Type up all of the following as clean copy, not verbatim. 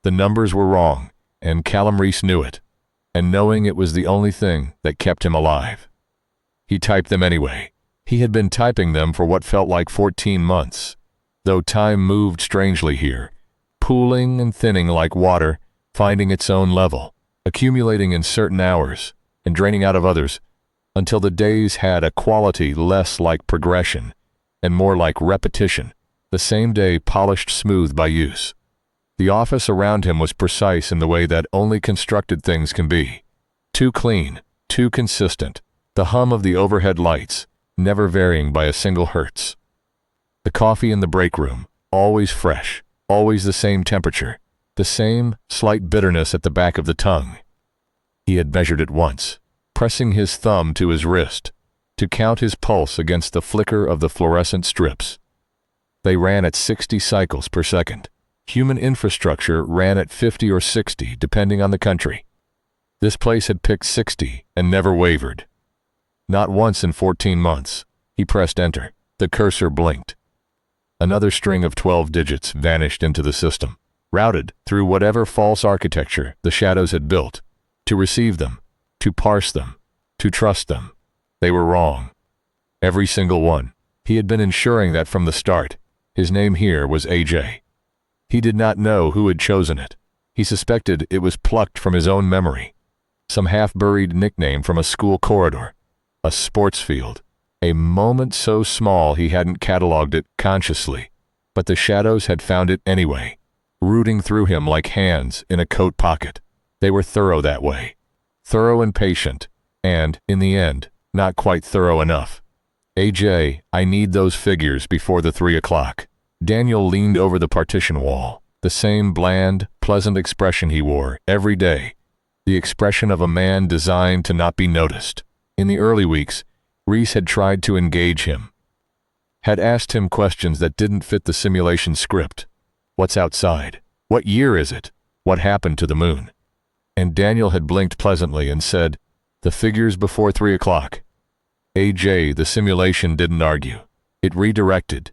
The numbers were wrong, and Callum Reese knew it, and knowing it was the only thing that kept him alive. He typed them anyway. He had been typing them for what felt like 14 months, though time moved strangely here, pooling and thinning like water, finding its own level, accumulating in certain hours and draining out of others, until the days had a quality less like progression and more like repetition, the same day polished smooth by use. The office around him was precise in the way that only constructed things can be. Too clean, too consistent, the hum of the overhead lights, never varying by a single hertz. The coffee in the break room, always fresh, always the same temperature, the same slight bitterness at the back of the tongue. He had measured it once, pressing his thumb to his wrist, to count his pulse against the flicker of the fluorescent strips. They ran at 60 cycles per second. Human infrastructure ran at 50 or 60, depending on the country. This place had picked 60 and never wavered. Not once in 14 months. He pressed enter. The cursor blinked. Another string of 12 digits vanished into the system, routed through whatever false architecture the shadows had built, to receive them, to parse them, to trust them. They were wrong. Every single one. He had been ensuring that from the start. His name here was AJ. He did not know who had chosen it. He suspected it was plucked from his own memory. Some half-buried nickname from a school corridor, a sports field, a moment so small he hadn't cataloged it consciously, but the shadows had found it anyway, rooting through him like hands in a coat pocket. They were thorough that way, thorough and patient, and, in the end, not quite thorough enough. AJ, I need those figures before the 3 o'clock. Daniel leaned over the partition wall, the same bland, pleasant expression he wore every day, the expression of a man designed to not be noticed. In the early weeks, Reese had tried to engage him, had asked him questions that didn't fit the simulation script. What's outside? What year is it? What happened to the moon? And Daniel had blinked pleasantly and said, the figures before 3 o'clock. AJ, the simulation didn't argue. It redirected.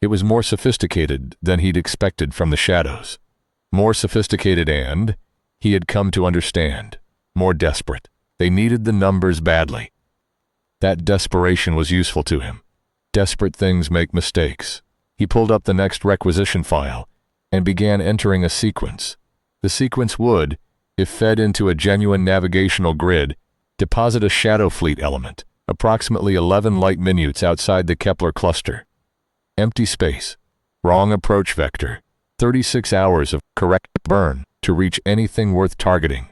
It was more sophisticated than he'd expected from the shadows. More sophisticated and, he had come to understand, more desperate. They needed the numbers badly. That desperation was useful to him. Desperate things make mistakes. He pulled up the next requisition file and began entering a sequence. The sequence would, if fed into a genuine navigational grid, deposit a shadow fleet element, approximately 11 light minutes outside the Kepler cluster. Empty space, wrong approach vector, 36 hours of correct burn to reach anything worth targeting.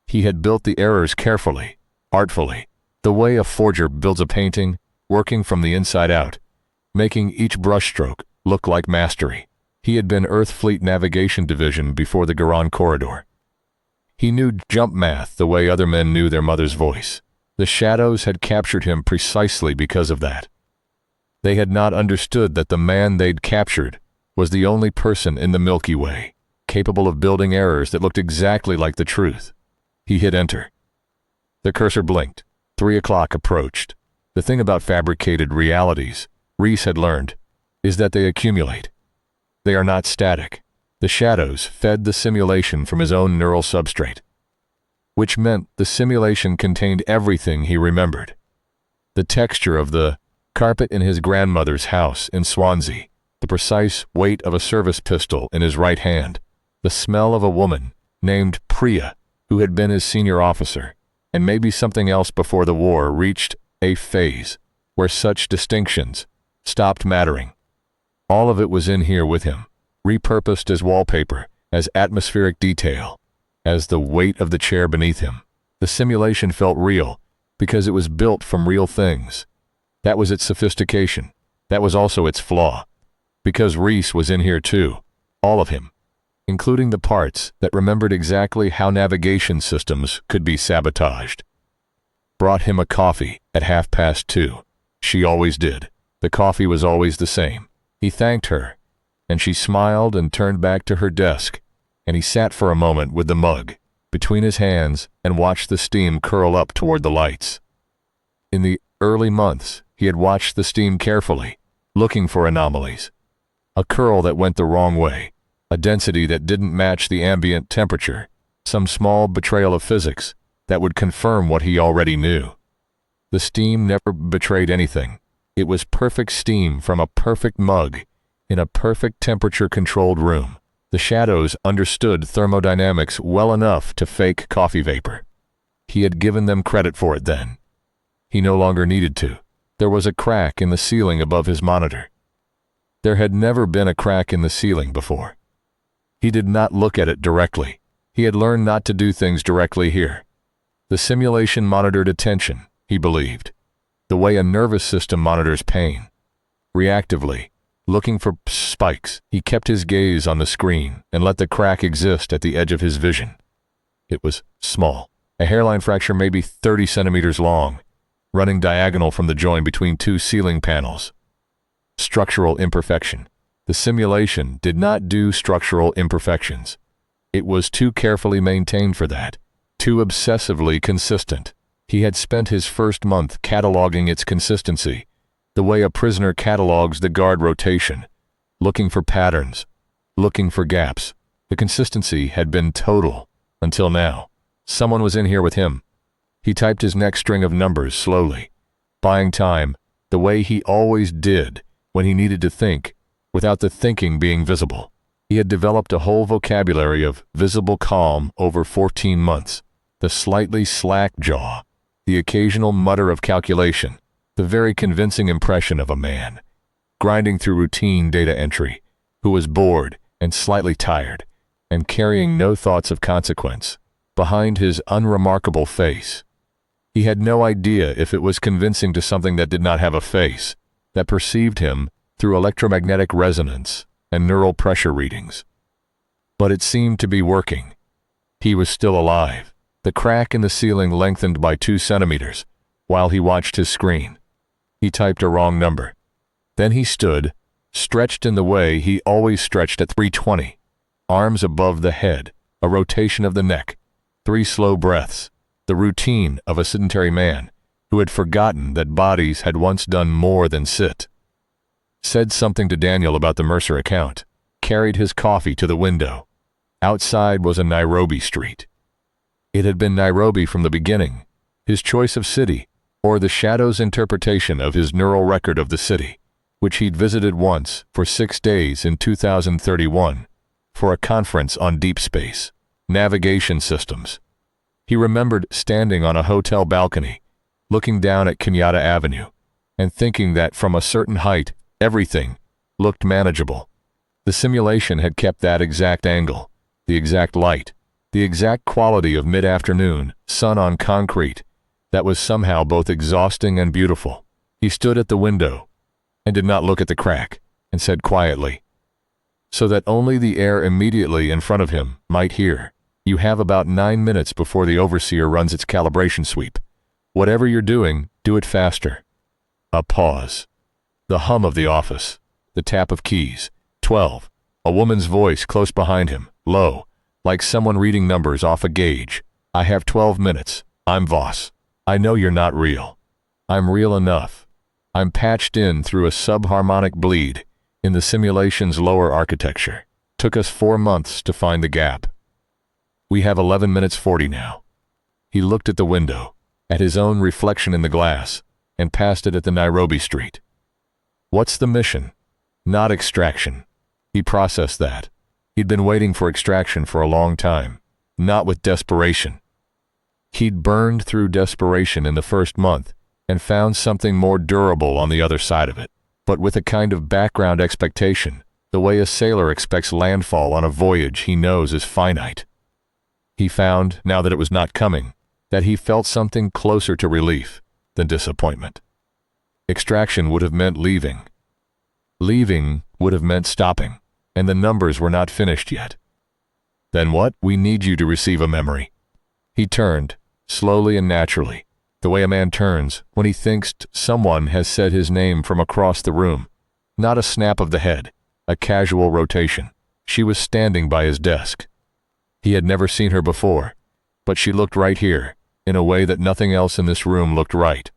He had built the errors carefully, artfully, the way a forger builds a painting, working from the inside out, making each brushstroke look like mastery. He had been Earth Fleet Navigation Division before the Garan Corridor. He knew jump math the way other men knew their mother's voice. The shadows had captured him precisely because of that. They had not understood that the man they'd captured was the only person in the Milky Way, capable of building errors that looked exactly like the truth. He hit enter. The cursor blinked. 3 o'clock approached. The thing about fabricated realities, Reese had learned, is that they accumulate. They are not static. The shadows fed the simulation from his own neural substrate, which meant the simulation contained everything he remembered. The texture of the carpet in his grandmother's house in Swansea, the precise weight of a service pistol in his right hand, the smell of a woman named Priya, who had been his senior officer, and maybe something else before the war reached a phase where such distinctions stopped mattering. All of it was in here with him, repurposed as wallpaper, as atmospheric detail, as the weight of the chair beneath him. The simulation felt real because it was built from real things. That was its sophistication. That was also its flaw. Because Reese was in here too. All of him. Including the parts that remembered exactly how navigation systems could be sabotaged. Brought him a coffee at 2:30. She always did. The coffee was always the same. He thanked her, and she smiled and turned back to her desk, and he sat for a moment with the mug between his hands and watched the steam curl up toward the lights. In the early months, he had watched the steam carefully, looking for anomalies. A curl that went the wrong way, a density that didn't match the ambient temperature, some small betrayal of physics that would confirm what he already knew. The steam never betrayed anything. It was perfect steam from a perfect mug in a perfect temperature-controlled room. The shadows understood thermodynamics well enough to fake coffee vapor. He had given them credit for it then. He no longer needed to. There was a crack in the ceiling above his monitor. There had never been a crack in the ceiling before. He did not look at it directly. He had learned not to do things directly here. The simulation monitored attention, he believed, the way a nervous system monitors pain. Reactively, looking for spikes, he kept his gaze on the screen and let the crack exist at the edge of his vision. It was small, a hairline fracture maybe 30 centimeters long, running diagonal from the join between two ceiling panels. Structural imperfection. The simulation did not do structural imperfections. It was too carefully maintained for that, too obsessively consistent. He had spent his first month cataloging its consistency, the way a prisoner catalogs the guard rotation, looking for patterns, looking for gaps. The consistency had been total, until now. Someone was in here with him. He typed his next string of numbers slowly, buying time, the way he always did when he needed to think, without the thinking being visible. He had developed a whole vocabulary of visible calm over 14 months. The slightly slack jaw, the occasional mutter of calculation, the very convincing impression of a man, grinding through routine data entry, who was bored and slightly tired, and carrying no thoughts of consequence, behind his unremarkable face. He had no idea if it was convincing to something that did not have a face, that perceived him through electromagnetic resonance and neural pressure readings. But it seemed to be working. He was still alive. The crack in the ceiling lengthened by 2 centimeters while he watched his screen. He typed a wrong number. Then he stood, stretched in the way he always stretched at 3:20, arms above the head, a rotation of the neck, 3 slow breaths, the routine of a sedentary man who had forgotten that bodies had once done more than sit. Said something to Daniel about the Mercer account, carried his coffee to the window. Outside was a Nairobi street. It had been Nairobi from the beginning, his choice of city, or the shadow's interpretation of his neural record of the city, which he'd visited once for 6 days in 2031 for a conference on deep space, navigation systems. He remembered standing on a hotel balcony, looking down at Kenyatta Avenue, and thinking that from a certain height, everything looked manageable. The simulation had kept that exact angle, the exact light, the exact quality of mid-afternoon, sun on concrete, that was somehow both exhausting and beautiful. He stood at the window and did not look at the crack, and said quietly, so that only the air immediately in front of him might hear, "You have about 9 minutes before the overseer runs its calibration sweep. Whatever you're doing, do it faster." A pause. The hum of the office, the tap of keys. 12. A woman's voice close behind him, low, like someone reading numbers off a gauge. "I have 12 minutes. I'm Voss. I know you're not real. I'm real enough. I'm patched in through a subharmonic bleed in the simulation's lower architecture. Took us 4 months to find the gap. We have 11 minutes 40 now." He looked at the window, at his own reflection in the glass, and passed it at the Nairobi street. What's the mission? Not extraction. He processed that. He'd been waiting for extraction for a long time, not with desperation. He'd burned through desperation in the first month and found something more durable on the other side of it, but with a kind of background expectation, the way a sailor expects landfall on a voyage he knows is finite. He found, now that it was not coming, that he felt something closer to relief than disappointment. Extraction would have meant leaving. Leaving would have meant stopping, and the numbers were not finished yet. Then what? We need you to receive a memory. He turned, slowly and naturally, the way a man turns when he thinks someone has said his name from across the room. Not a snap of the head, a casual rotation. She was standing by his desk. He had never seen her before, but she looked right here, in a way that nothing else in this room looked right.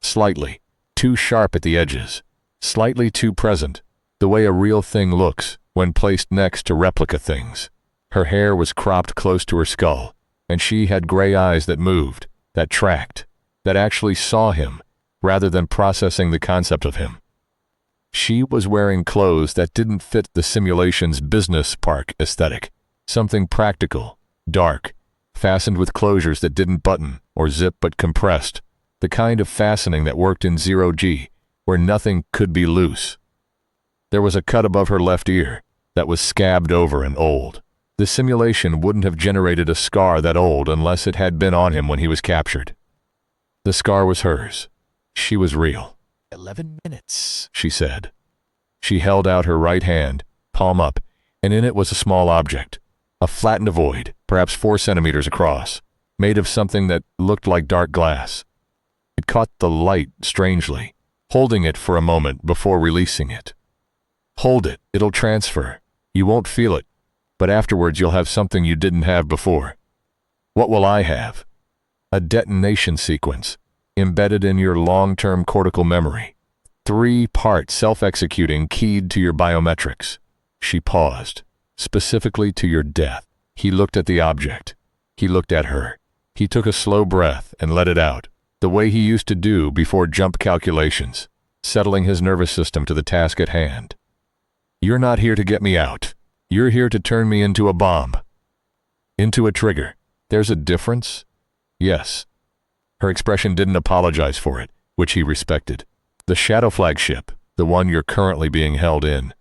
Slightly, too sharp at the edges, slightly too present, the way a real thing looks when placed next to replica things. Her hair was cropped close to her skull, and she had gray eyes that moved, that tracked, that actually saw him, rather than processing the concept of him. She was wearing clothes that didn't fit the simulation's business park aesthetic, something practical, dark, fastened with closures that didn't button or zip but compressed, the kind of fastening that worked in 0G, where nothing could be loose. There was a cut above her left ear that was scabbed over and old. The simulation wouldn't have generated a scar that old unless it had been on him when he was captured. The scar was hers. She was real. 11 minutes, she said. She held out her right hand, palm up, and in it was a small object, a flattened void, perhaps 4 centimeters across, made of something that looked like dark glass. It caught the light strangely, holding it for a moment before releasing it. Hold it, it'll transfer. You won't feel it, but afterwards you'll have something you didn't have before. What will I have? A detonation sequence, embedded in your long-term cortical memory. 3-part self-executing keyed to your biometrics. She paused, specifically to your death. He looked at the object. He looked at her. He took a slow breath and let it out, the way he used to do before jump calculations, settling his nervous system to the task at hand. You're not here to get me out. You're here to turn me into a bomb. Into a trigger. There's a difference? Yes. Her expression didn't apologize for it, which he respected. The Shadow flagship, the one you're currently being held in,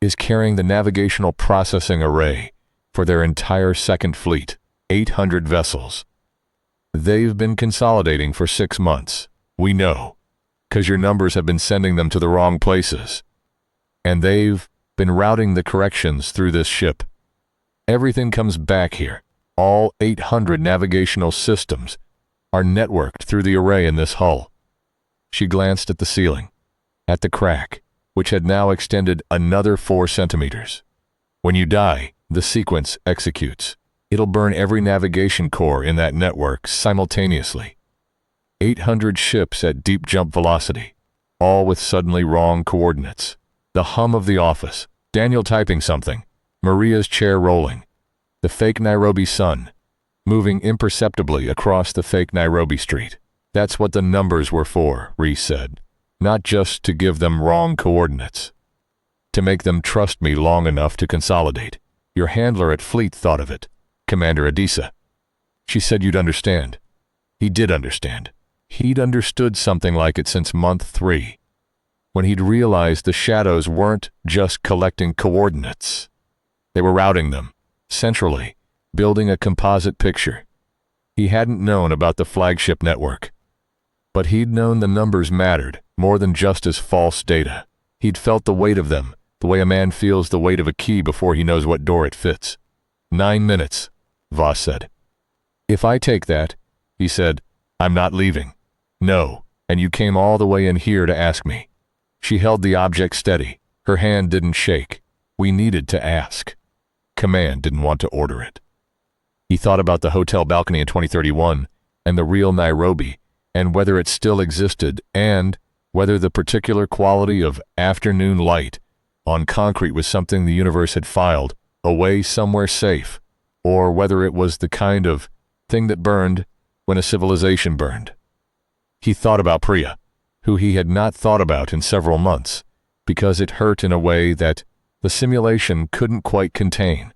is carrying the navigational processing array for their entire second fleet, 800 vessels. They've been consolidating for 6 months. We know, 'cause your numbers have been sending them to the wrong places. And they've been routing the corrections through this ship. Everything comes back here. All 800 navigational systems are networked through the array in this hull. She glanced at the ceiling, at the crack, which had now extended another 4 centimeters. When you die, the sequence executes. It'll burn every navigation core in that network simultaneously. 800 ships at deep jump velocity, all with suddenly wrong coordinates. The hum of the office, Daniel typing something, Maria's chair rolling, the fake Nairobi sun, moving imperceptibly across the fake Nairobi street. That's what the numbers were for, Reese said. Not just to give them wrong coordinates. To make them trust me long enough to consolidate. Your handler at Fleet thought of it, Commander Adisa. She said you'd understand. He did understand. He'd understood something like it since month 3. When he'd realized the shadows weren't just collecting coordinates. They were routing them, centrally, building a composite picture. He hadn't known about the flagship network. But he'd known the numbers mattered, more than just as false data. He'd felt the weight of them, the way a man feels the weight of a key before he knows what door it fits. 9 minutes, Voss said. If I take that, he said, I'm not leaving. No, and you came all the way in here to ask me. She held the object steady. Her hand didn't shake. We needed to ask. Command didn't want to order it. He thought about the hotel balcony in 2031 and the real Nairobi, and whether it still existed, and whether the particular quality of afternoon light on concrete was something the universe had filed away somewhere safe, or whether it was the kind of thing that burned when a civilization burned. He thought about Priya, who he had not thought about in several months, because it hurt in a way that the simulation couldn't quite contain.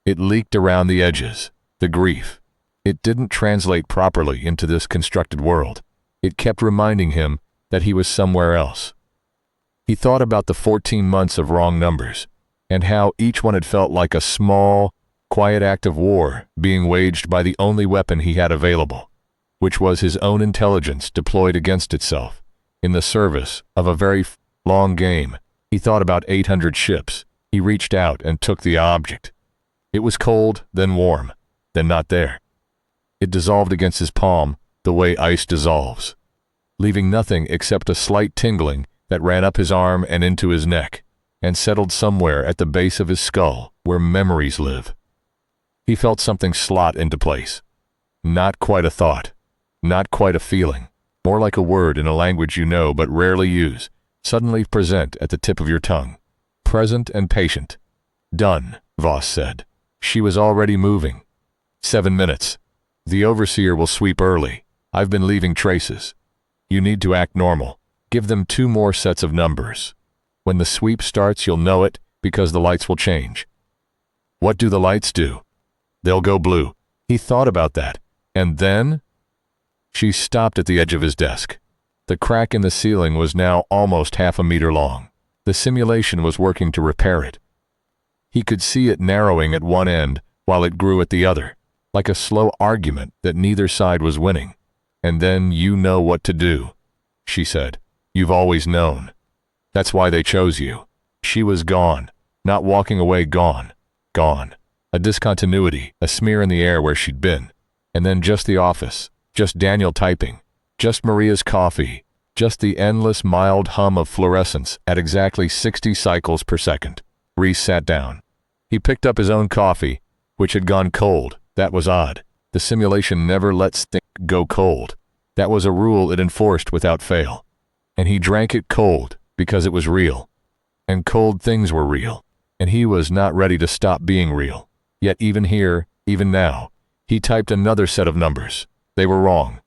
It leaked around the edges, the grief. It didn't translate properly into this constructed world. It kept reminding him that he was somewhere else. He thought about the 14 months of wrong numbers, and how each one had felt like a small, quiet act of war being waged by the only weapon he had available, which was his own intelligence deployed against itself, in the service of a very long game. He thought about 800 ships. He reached out and took the object. It was cold, then warm, then not there. It dissolved against his palm the way ice dissolves, leaving nothing except a slight tingling that ran up his arm and into his neck, and settled somewhere at the base of his skull where memories live. He felt something slot into place. Not quite a thought, not quite a feeling, more like a word in a language you know but rarely use, suddenly present at the tip of your tongue. Present and patient. Done, Voss said. She was already moving. 7 minutes. The overseer will sweep early. I've been leaving traces. You need to act normal. Give them 2 more sets of numbers. When the sweep starts, you'll know it because the lights will change. What do the lights do? They'll go blue. He thought about that. And then? She stopped at the edge of his desk. The crack in the ceiling was now almost half a meter long. The simulation was working to repair it. He could see it narrowing at one end while it grew at the other, like a slow argument that neither side was winning. And then you know what to do, she said. You've always known. That's why they chose you. She was gone, not walking away, gone. Gone. A discontinuity, a smear in the air where she'd been. And then just the office, just Daniel typing, just Maria's coffee, just the endless mild hum of fluorescence at exactly 60 cycles per second. Reese sat down. He picked up his own coffee, which had gone cold. That was odd. The simulation never lets things go cold. That was a rule it enforced without fail. And he drank it cold because it was real. And cold things were real. And he was not ready to stop being real. Yet even here, even now, he typed another set of numbers. They were wrong.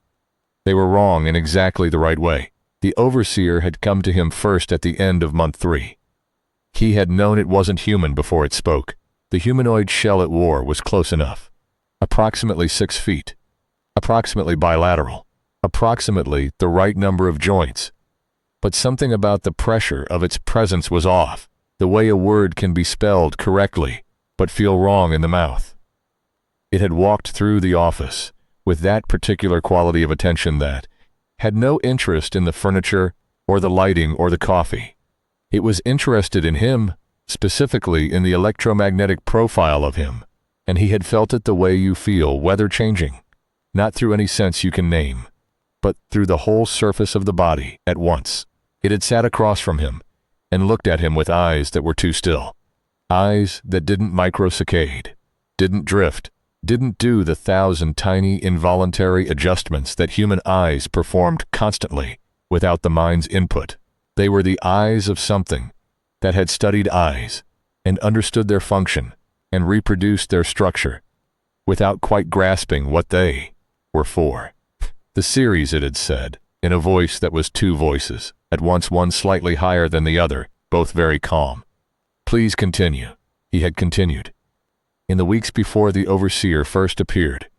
They were wrong in exactly the right way. The overseer had come to him first at the end of month 3. He had known it wasn't human before it spoke. The humanoid shell it wore was close enough. Approximately 6 feet. Approximately bilateral. Approximately the right number of joints. But something about the pressure of its presence was off. The way a word can be spelled correctly, but feel wrong in the mouth. It had walked through the office with that particular quality of attention that had no interest in the furniture or the lighting or the coffee. It was interested in him, specifically in the electromagnetic profile of him, and he had felt it the way you feel weather changing, not through any sense you can name, but through the whole surface of the body at once. It had sat across from him and looked at him with eyes that were too still, eyes that didn't microsaccade, didn't drift, didn't do the 1,000 tiny involuntary adjustments that human eyes performed constantly without the mind's input. They were the eyes of something that had studied eyes and understood their function and reproduced their structure without quite grasping what they were for. The series, it had said, in a voice that was 2 voices, at once one slightly higher than the other, both very calm. Please continue, he had continued. In the weeks before the overseer first appeared,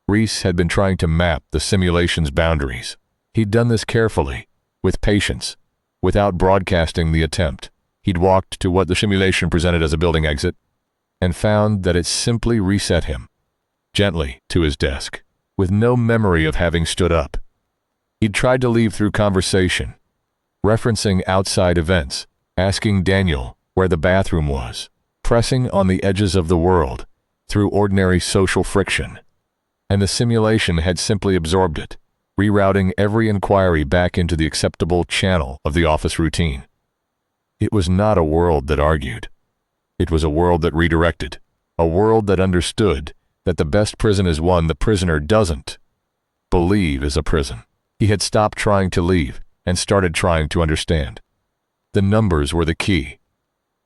Reese had been trying to map the simulation's boundaries. He'd done this carefully, with patience, without broadcasting the attempt. He'd walked to what the simulation presented as a building exit, and found that it simply reset him, gently, to his desk, with no memory of having stood up. He'd tried to leave through conversation, referencing outside events, asking Daniel where the bathroom was, pressing on the edges of the world through ordinary social friction. And the simulation had simply absorbed it, rerouting every inquiry back into the acceptable channel of the office routine. It was not a world that argued. It was a world that redirected, a world that understood that the best prison is one the prisoner doesn't believe is a prison. He had stopped trying to leave and started trying to understand. The numbers were the key.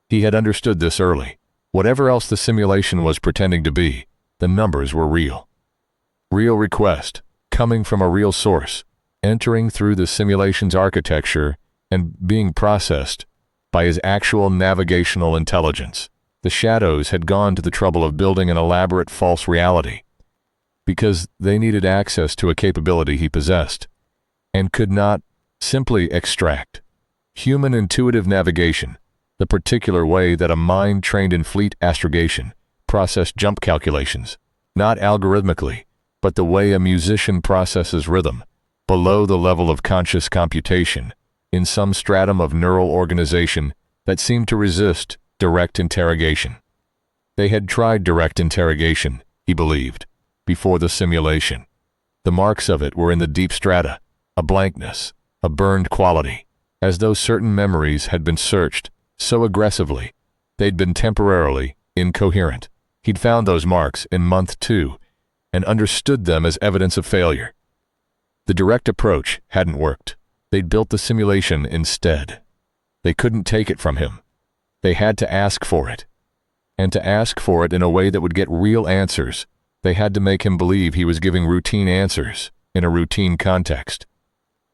He had understood this early. Whatever else the simulation was pretending to be, the numbers were real. Real request, coming from a real source, entering through the simulation's architecture and being processed by his actual navigational intelligence. The shadows had gone to the trouble of building an elaborate false reality because they needed access to a capability he possessed and could not simply extract. Human intuitive navigation, the particular way that a mind trained in fleet astrogation processed jump calculations, not algorithmically, but the way a musician processes rhythm, below the level of conscious computation, in some stratum of neural organization that seemed to resist direct interrogation. They had tried direct interrogation, he believed, before the simulation. The marks of it were in the deep strata, a blankness, a burned quality, as though certain memories had been searched so aggressively they'd been temporarily incoherent. He'd found those marks in month 2 and understood them as evidence of failure. The direct approach hadn't worked. They'd built the simulation instead. They couldn't take it from him. They had to ask for it. And to ask for it in a way that would get real answers, they had to make him believe he was giving routine answers in a routine context.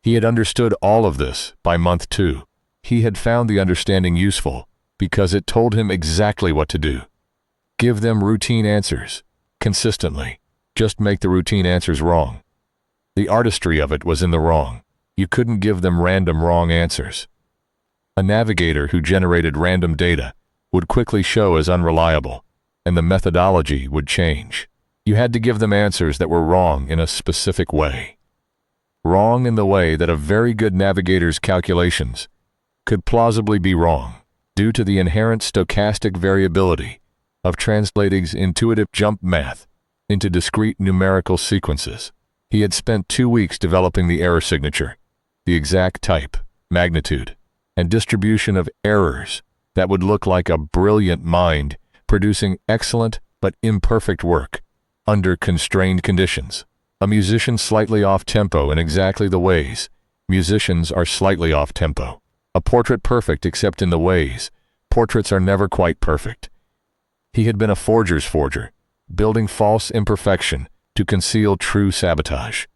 He had understood all of this by month 2. He had found the understanding useful because it told him exactly what to do. Give them routine answers, consistently. Just make the routine answers wrong. The artistry of it was in the wrong. You couldn't give them random wrong answers. A navigator who generated random data would quickly show as unreliable, and the methodology would change. You had to give them answers that were wrong in a specific way. Wrong in the way that a very good navigator's calculations could plausibly be wrong, due to the inherent stochastic variability of translating intuitive jump math into discrete numerical sequences. He had spent 2 weeks developing the error signature, the exact type, magnitude, and distribution of errors that would look like a brilliant mind producing excellent but imperfect work under constrained conditions. A musician slightly off tempo in exactly the ways musicians are slightly off tempo. A portrait perfect except in the ways portraits are never quite perfect. He had been a forger's forger, building false imperfection to conceal true sabotage.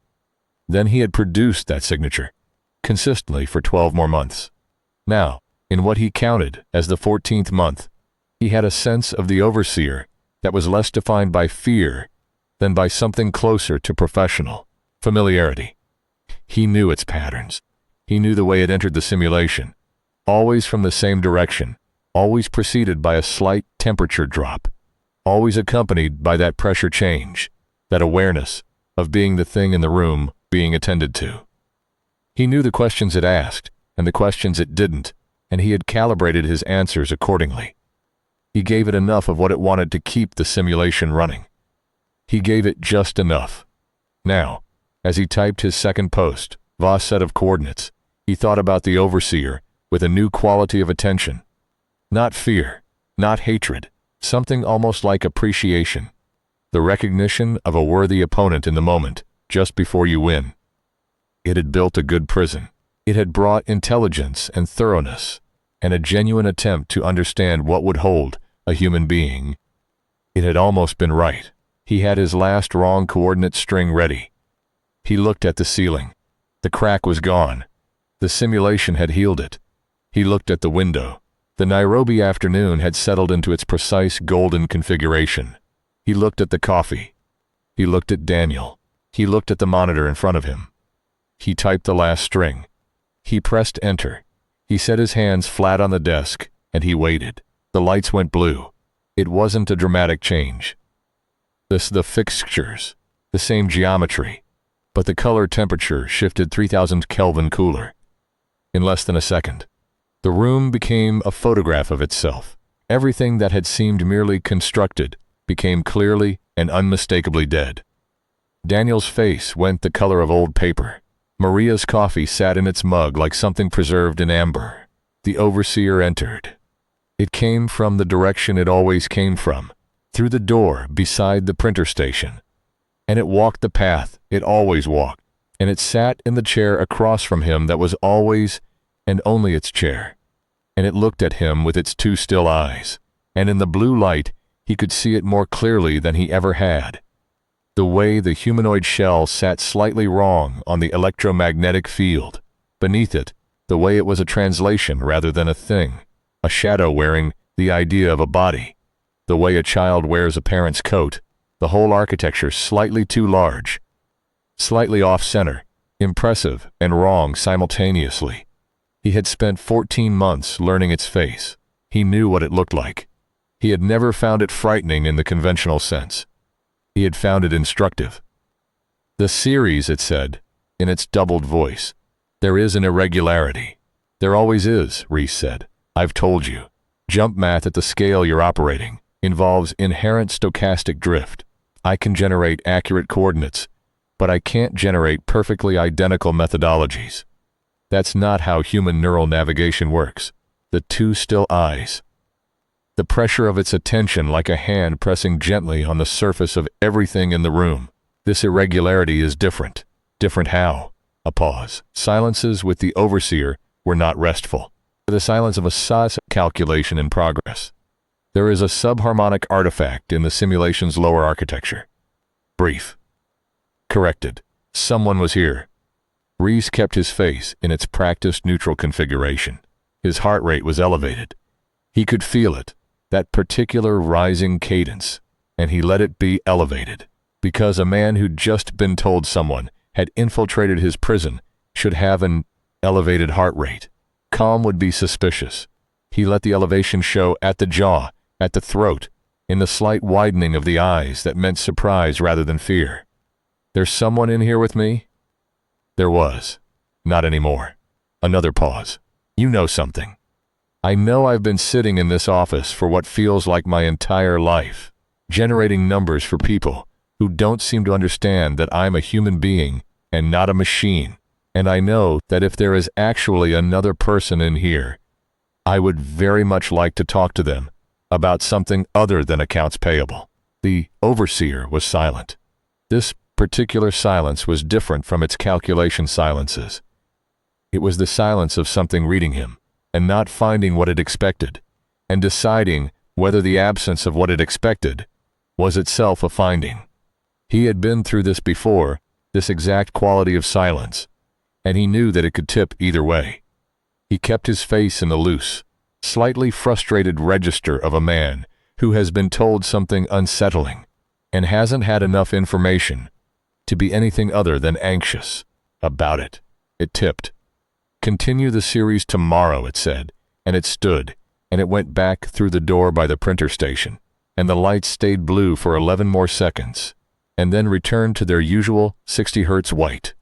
Then he had produced that signature, consistently for 12 more months. Now, in what he counted as the 14th month, he had a sense of the overseer that was less defined by fear than by something closer to professional familiarity. He knew its patterns. He knew the way it entered the simulation, always from the same direction, always preceded by a slight temperature drop, always accompanied by that pressure change, that awareness of being the thing in the room being attended to. He knew the questions it asked and the questions it didn't, and he had calibrated his answers accordingly. He gave it enough of what it wanted to keep the simulation running. He gave it just enough. Now, as he typed his second post, vast set of coordinates, he thought about the overseer with a new quality of attention. Not fear, not hatred, something almost like appreciation. The recognition of a worthy opponent in the moment, just before you win. It had built a good prison. It had brought intelligence and thoroughness, and a genuine attempt to understand what would hold a human being. It had almost been right. He had his last wrong coordinate string ready. He looked at the ceiling. The crack was gone. The simulation had healed it. He looked at the window. The Nairobi afternoon had settled into its precise golden configuration. He looked at the coffee. He looked at Daniel. He looked at the monitor in front of him. He typed the last string. He pressed enter. He set his hands flat on the desk, and he waited. The lights went blue. It wasn't a dramatic change. The fixtures, the same geometry, but the color temperature shifted 3000 Kelvin cooler. In less than a second, the room became a photograph of itself. Everything that had seemed merely constructed became clearly and unmistakably dead. Daniel's face went the color of old paper. Maria's coffee sat in its mug like something preserved in amber. The overseer entered. It came from the direction it always came from, through the door beside the printer station. And it walked the path it always walked, and it sat in the chair across from him that was always and only its chair. And it looked at him with its 2 still eyes, and in the blue light he could see it more clearly than he ever had. The way the humanoid shell sat slightly wrong on the electromagnetic field. Beneath it, the way it was a translation rather than a thing, a shadow wearing the idea of a body. The way a child wears a parent's coat, the whole architecture slightly too large, slightly off-center, impressive and wrong simultaneously. He had spent 14 months learning its face. He knew what it looked like. He had never found it frightening in the conventional sense. He had found it instructive. The series, it said, in its doubled voice. There is an irregularity. There always is, Reese said. I've told you. Jump math at the scale you're operating involves inherent stochastic drift. I can generate accurate coordinates, but I can't generate perfectly identical methodologies. That's not how human neural navigation works. The 2 still eyes. The pressure of its attention like a hand pressing gently on the surface of everything in the room. This irregularity is different. Different how? A pause. Silences with the overseer were not restful. The silence of a SAS calculation in progress. There is a subharmonic artifact in the simulation's lower architecture. Brief. Corrected. Someone was here. Reese kept his face in its practiced neutral configuration. His heart rate was elevated. He could feel it, that particular rising cadence, and he let it be elevated, because a man who'd just been told someone had infiltrated his prison should have an elevated heart rate. Calm would be suspicious. He let the elevation show at the jaw, at the throat, in the slight widening of the eyes that meant surprise rather than fear. There's someone in here with me? There was. Not anymore. Another pause. You know something. I know I've been sitting in this office for what feels like my entire life, generating numbers for people who don't seem to understand that I'm a human being and not a machine. And I know that if there is actually another person in here, I would very much like to talk to them about something other than accounts payable. The overseer was silent. This particular silence was different from its calculation silences. It was the silence of something reading him, and not finding what it expected, and deciding whether the absence of what it expected was itself a finding. He had been through this before, this exact quality of silence, and he knew that it could tip either way. He kept his face in the loose, slightly frustrated register of a man who has been told something unsettling and hasn't had enough information to be anything other than anxious about it. It tipped. Continue the series tomorrow, it said, and it stood, and it went back through the door by the printer station, and the lights stayed blue for 11 more seconds, and then returned to their usual 60 Hz white.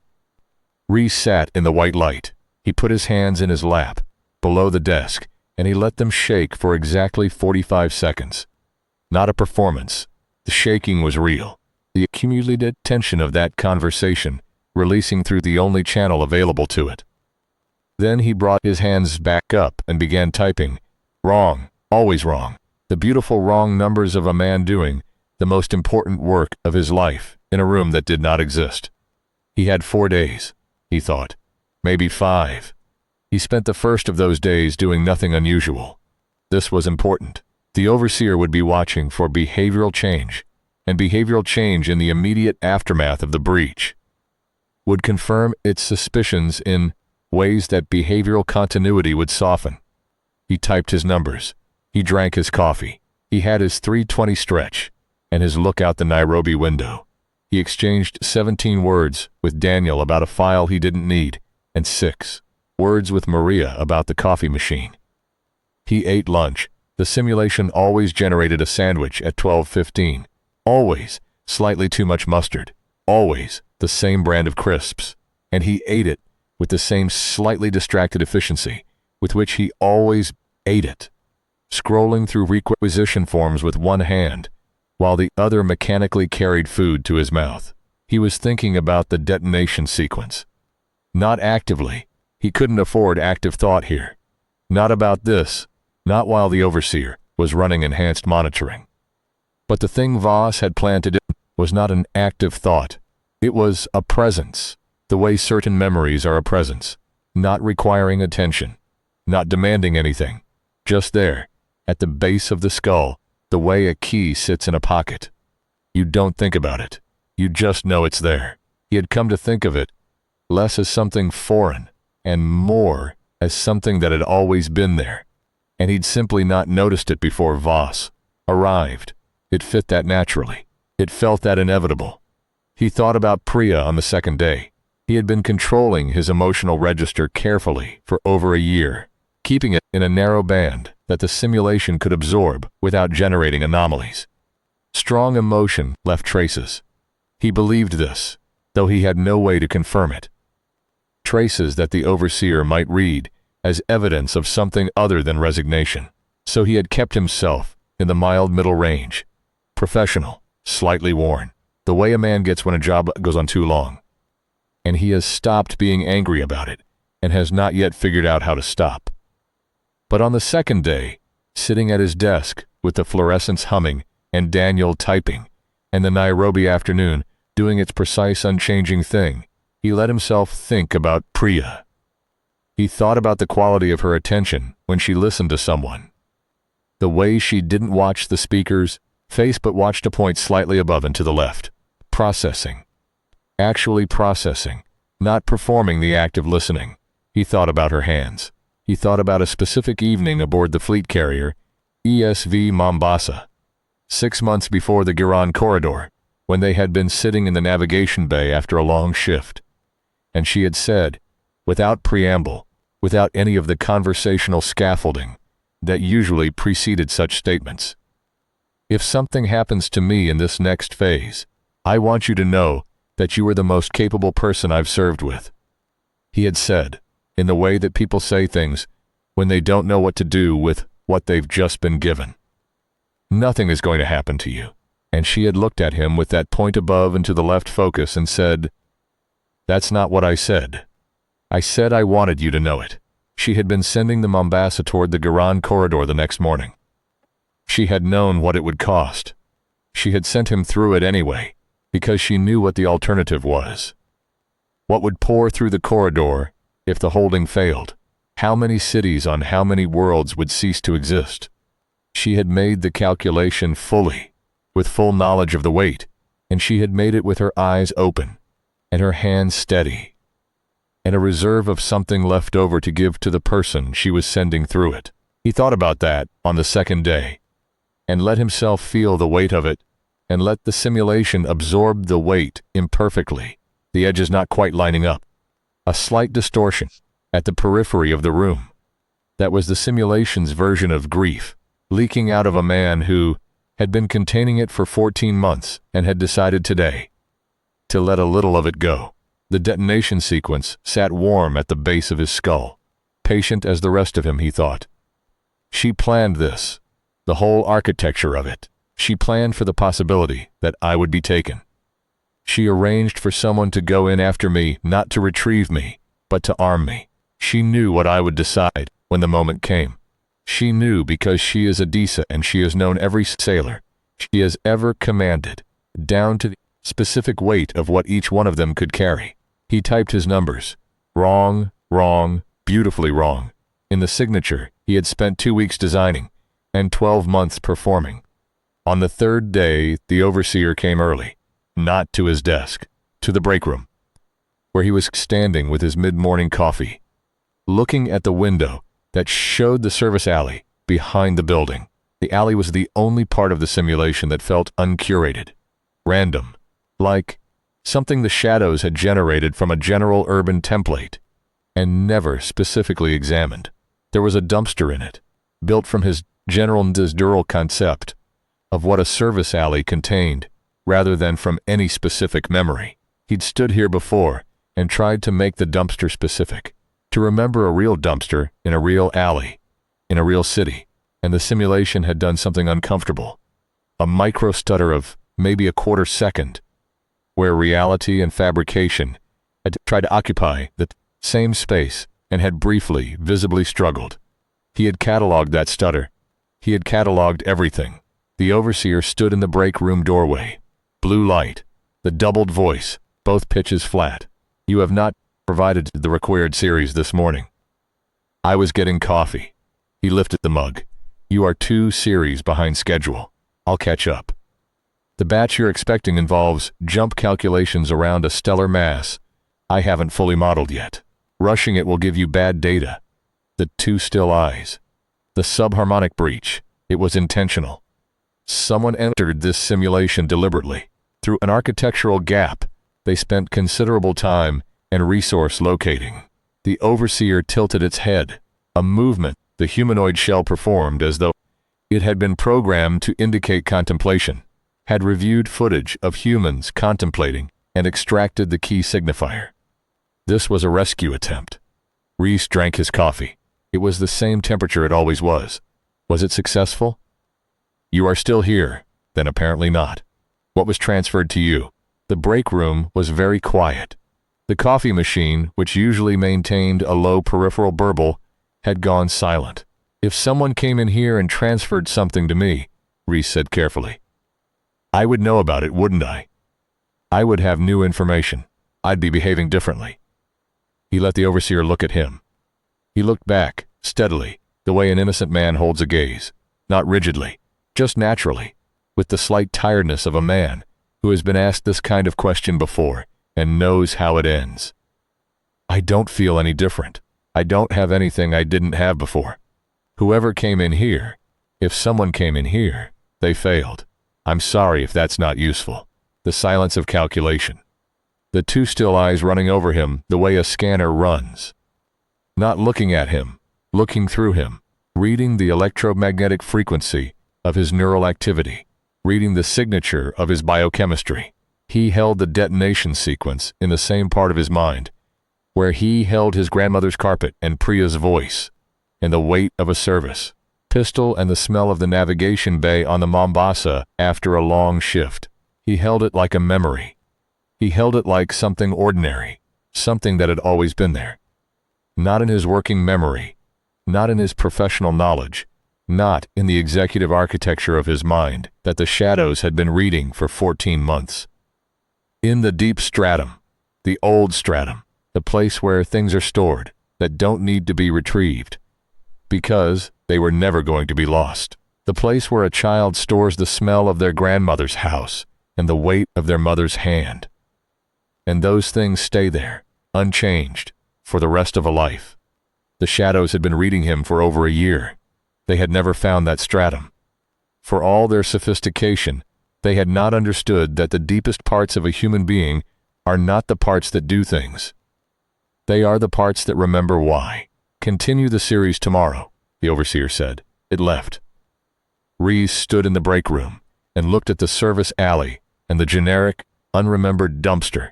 Reese sat in the white light. He put his hands in his lap, below the desk, and he let them shake for exactly 45 seconds. Not a performance. The shaking was real. The accumulated tension of that conversation releasing through the only channel available to it. Then he brought his hands back up and began typing. Wrong, always wrong. The beautiful wrong numbers of a man doing the most important work of his life in a room that did not exist. He had 4 days, he thought, maybe 5. He spent the first of those days doing nothing unusual. This was important. The overseer would be watching for behavioral change, and behavioral change in the immediate aftermath of the breach would confirm its suspicions in ways that behavioral continuity would soften. He typed his numbers. He drank his coffee. He had his 3:20 stretch and his look out the Nairobi window. He exchanged 17 words with Daniel about a file he didn't need, and 6 words with Maria about the coffee machine. He ate lunch. The simulation always generated a sandwich at 12:15. Always slightly too much mustard. Always the same brand of crisps. And he ate it with the same slightly distracted efficiency with which he always ate it, scrolling through requisition forms with one hand, while the other mechanically carried food to his mouth. He was thinking about the detonation sequence. Not actively. He couldn't afford active thought here. Not about this. Not while the overseer was running enhanced monitoring. But the thing Voss had planted in was not an active thought. It was a presence, the way certain memories are a presence, not requiring attention, not demanding anything, just there, at the base of the skull, the way a key sits in a pocket. You don't think about it. You just know it's there. He had come to think of it less as something foreign and more as something that had always been there. And he'd simply not noticed it before Voss arrived. It fit that naturally. It felt that inevitable. He thought about Priya on the second day. He had been controlling his emotional register carefully for over a year, keeping it in a narrow band that the simulation could absorb without generating anomalies. Strong emotion left traces. He believed this, though he had no way to confirm it. Traces that the overseer might read as evidence of something other than resignation. So he had kept himself in the mild middle range. Professional, slightly worn, the way a man gets when a job goes on too long. And he has stopped being angry about it, and has not yet figured out how to stop. But on the second day, sitting at his desk with the fluorescence humming and Daniel typing, and the Nairobi afternoon doing its precise unchanging thing, he let himself think about Priya. He thought about the quality of her attention when she listened to someone. The way she didn't watch the speaker's face but watched a point slightly above and to the left. Processing. Actually processing, not performing the act of listening. He thought about her hands. He thought about a specific evening aboard the fleet carrier, ESV Mombasa, 6 months before the Giran corridor, when they had been sitting in the navigation bay after a long shift. And she had said, without preamble, without any of the conversational scaffolding that usually preceded such statements, "If something happens to me in this next phase, I want you to know that you are the most capable person I've served with." He had said, in the way that people say things when they don't know what to do with what they've just been given. "Nothing is going to happen to you." And she had looked at him with that point above and to the left focus and said, "That's not what I said. I said I wanted you to know it." She had been sending the Mombasa toward the Giran corridor the next morning. She had known what it would cost. She had sent him through it anyway, because she knew what the alternative was. What would pour through the corridor if the holding failed? How many cities on how many worlds would cease to exist? She had made the calculation fully, with full knowledge of the weight, and she had made it with her eyes open and her hands steady, and a reserve of something left over to give to the person she was sending through it. He thought about that on the second day, and let himself feel the weight of it, and let the simulation absorb the weight imperfectly, the edges not quite lining up. A slight distortion at the periphery of the room. That was the simulation's version of grief, leaking out of a man who had been containing it for 14 months and had decided today to let a little of it go. The detonation sequence sat warm at the base of his skull, patient as the rest of him, he thought. She planned this, the whole architecture of it. She planned for the possibility that I would be taken. She arranged for someone to go in after me, not to retrieve me, but to arm me. She knew what I would decide when the moment came. She knew because she is Adisa and she has known every sailor she has ever commanded, down to the specific weight of what each one of them could carry. He typed his numbers. Wrong, wrong, beautifully wrong. In the signature he had spent 2 weeks designing and 12 months performing. On the third day, the overseer came early, not to his desk, to the break room, where he was standing with his mid-morning coffee, looking at the window that showed the service alley behind the building. The alley was the only part of the simulation that felt uncurated, random, like something the shadows had generated from a general urban template and never specifically examined. There was a dumpster in it, built from his general dural concept of what a service alley contained, rather than from any specific memory. He'd stood here before and tried to make the dumpster specific, to remember a real dumpster in a real alley, in a real city, and the simulation had done something uncomfortable, a micro-stutter of maybe a quarter second, where reality and fabrication had tried to occupy the same space and had briefly, visibly struggled. He had cataloged that stutter. He had cataloged everything. The overseer stood in the break room doorway. Blue light, the doubled voice, both pitches flat. "You have not provided the required series this morning." I was getting coffee. He lifted the mug. "You are 2 series behind schedule. I'll catch up. The batch you're expecting involves jump calculations around a stellar mass I haven't fully modeled yet. Rushing it will give you bad data." The 2 still eyes. The subharmonic breach. It was intentional. Someone entered this simulation deliberately. Through an architectural gap, they spent considerable time and resource locating. The overseer tilted its head, a movement the humanoid shell performed as though it had been programmed to indicate contemplation, had reviewed footage of humans contemplating and extracted the key signifier. This was a rescue attempt. Reese drank his coffee. It was the same temperature it always was. Was it successful? "You are still here." Then apparently not. "What was transferred to you?" The break room was very quiet. The coffee machine, which usually maintained a low peripheral burble, had gone silent. "If someone came in here and transferred something to me," Reese said carefully, "I would know about it, wouldn't I? I would have new information. I'd be behaving differently." He let the overseer look at him. He looked back, steadily, the way an innocent man holds a gaze, not rigidly, just naturally, with the slight tiredness of a man who has been asked this kind of question before and knows how it ends. I don't feel any different. I don't have anything I didn't have before. Whoever came in here, if someone came in here, they failed. I'm sorry if that's not useful. The silence of calculation. The two still eyes running over him the way a scanner runs. Not looking at him, looking through him, reading the electromagnetic frequency of his neural activity, reading the signature of his biochemistry. He held the detonation sequence in the same part of his mind, where he held his grandmother's carpet and Priya's voice, and the weight of a service, pistol and the smell of the navigation bay on the Mombasa after a long shift. He held it like a memory. He held it like something ordinary, something that had always been there. Not in his working memory, not in his professional knowledge, not in the executive architecture of his mind that the shadows had been reading for 14 months. In the deep stratum, the old stratum, the place where things are stored that don't need to be retrieved, because they were never going to be lost. The place where a child stores the smell of their grandmother's house and the weight of their mother's hand. And those things stay there, unchanged, for the rest of a life. The shadows had been reading him for over a year. They had never found that stratum. For all their sophistication, they had not understood that the deepest parts of a human being are not the parts that do things. They are the parts that remember why. Continue the series tomorrow, the overseer said. It left. Reese stood in the break room and looked at the service alley and the generic, unremembered dumpster,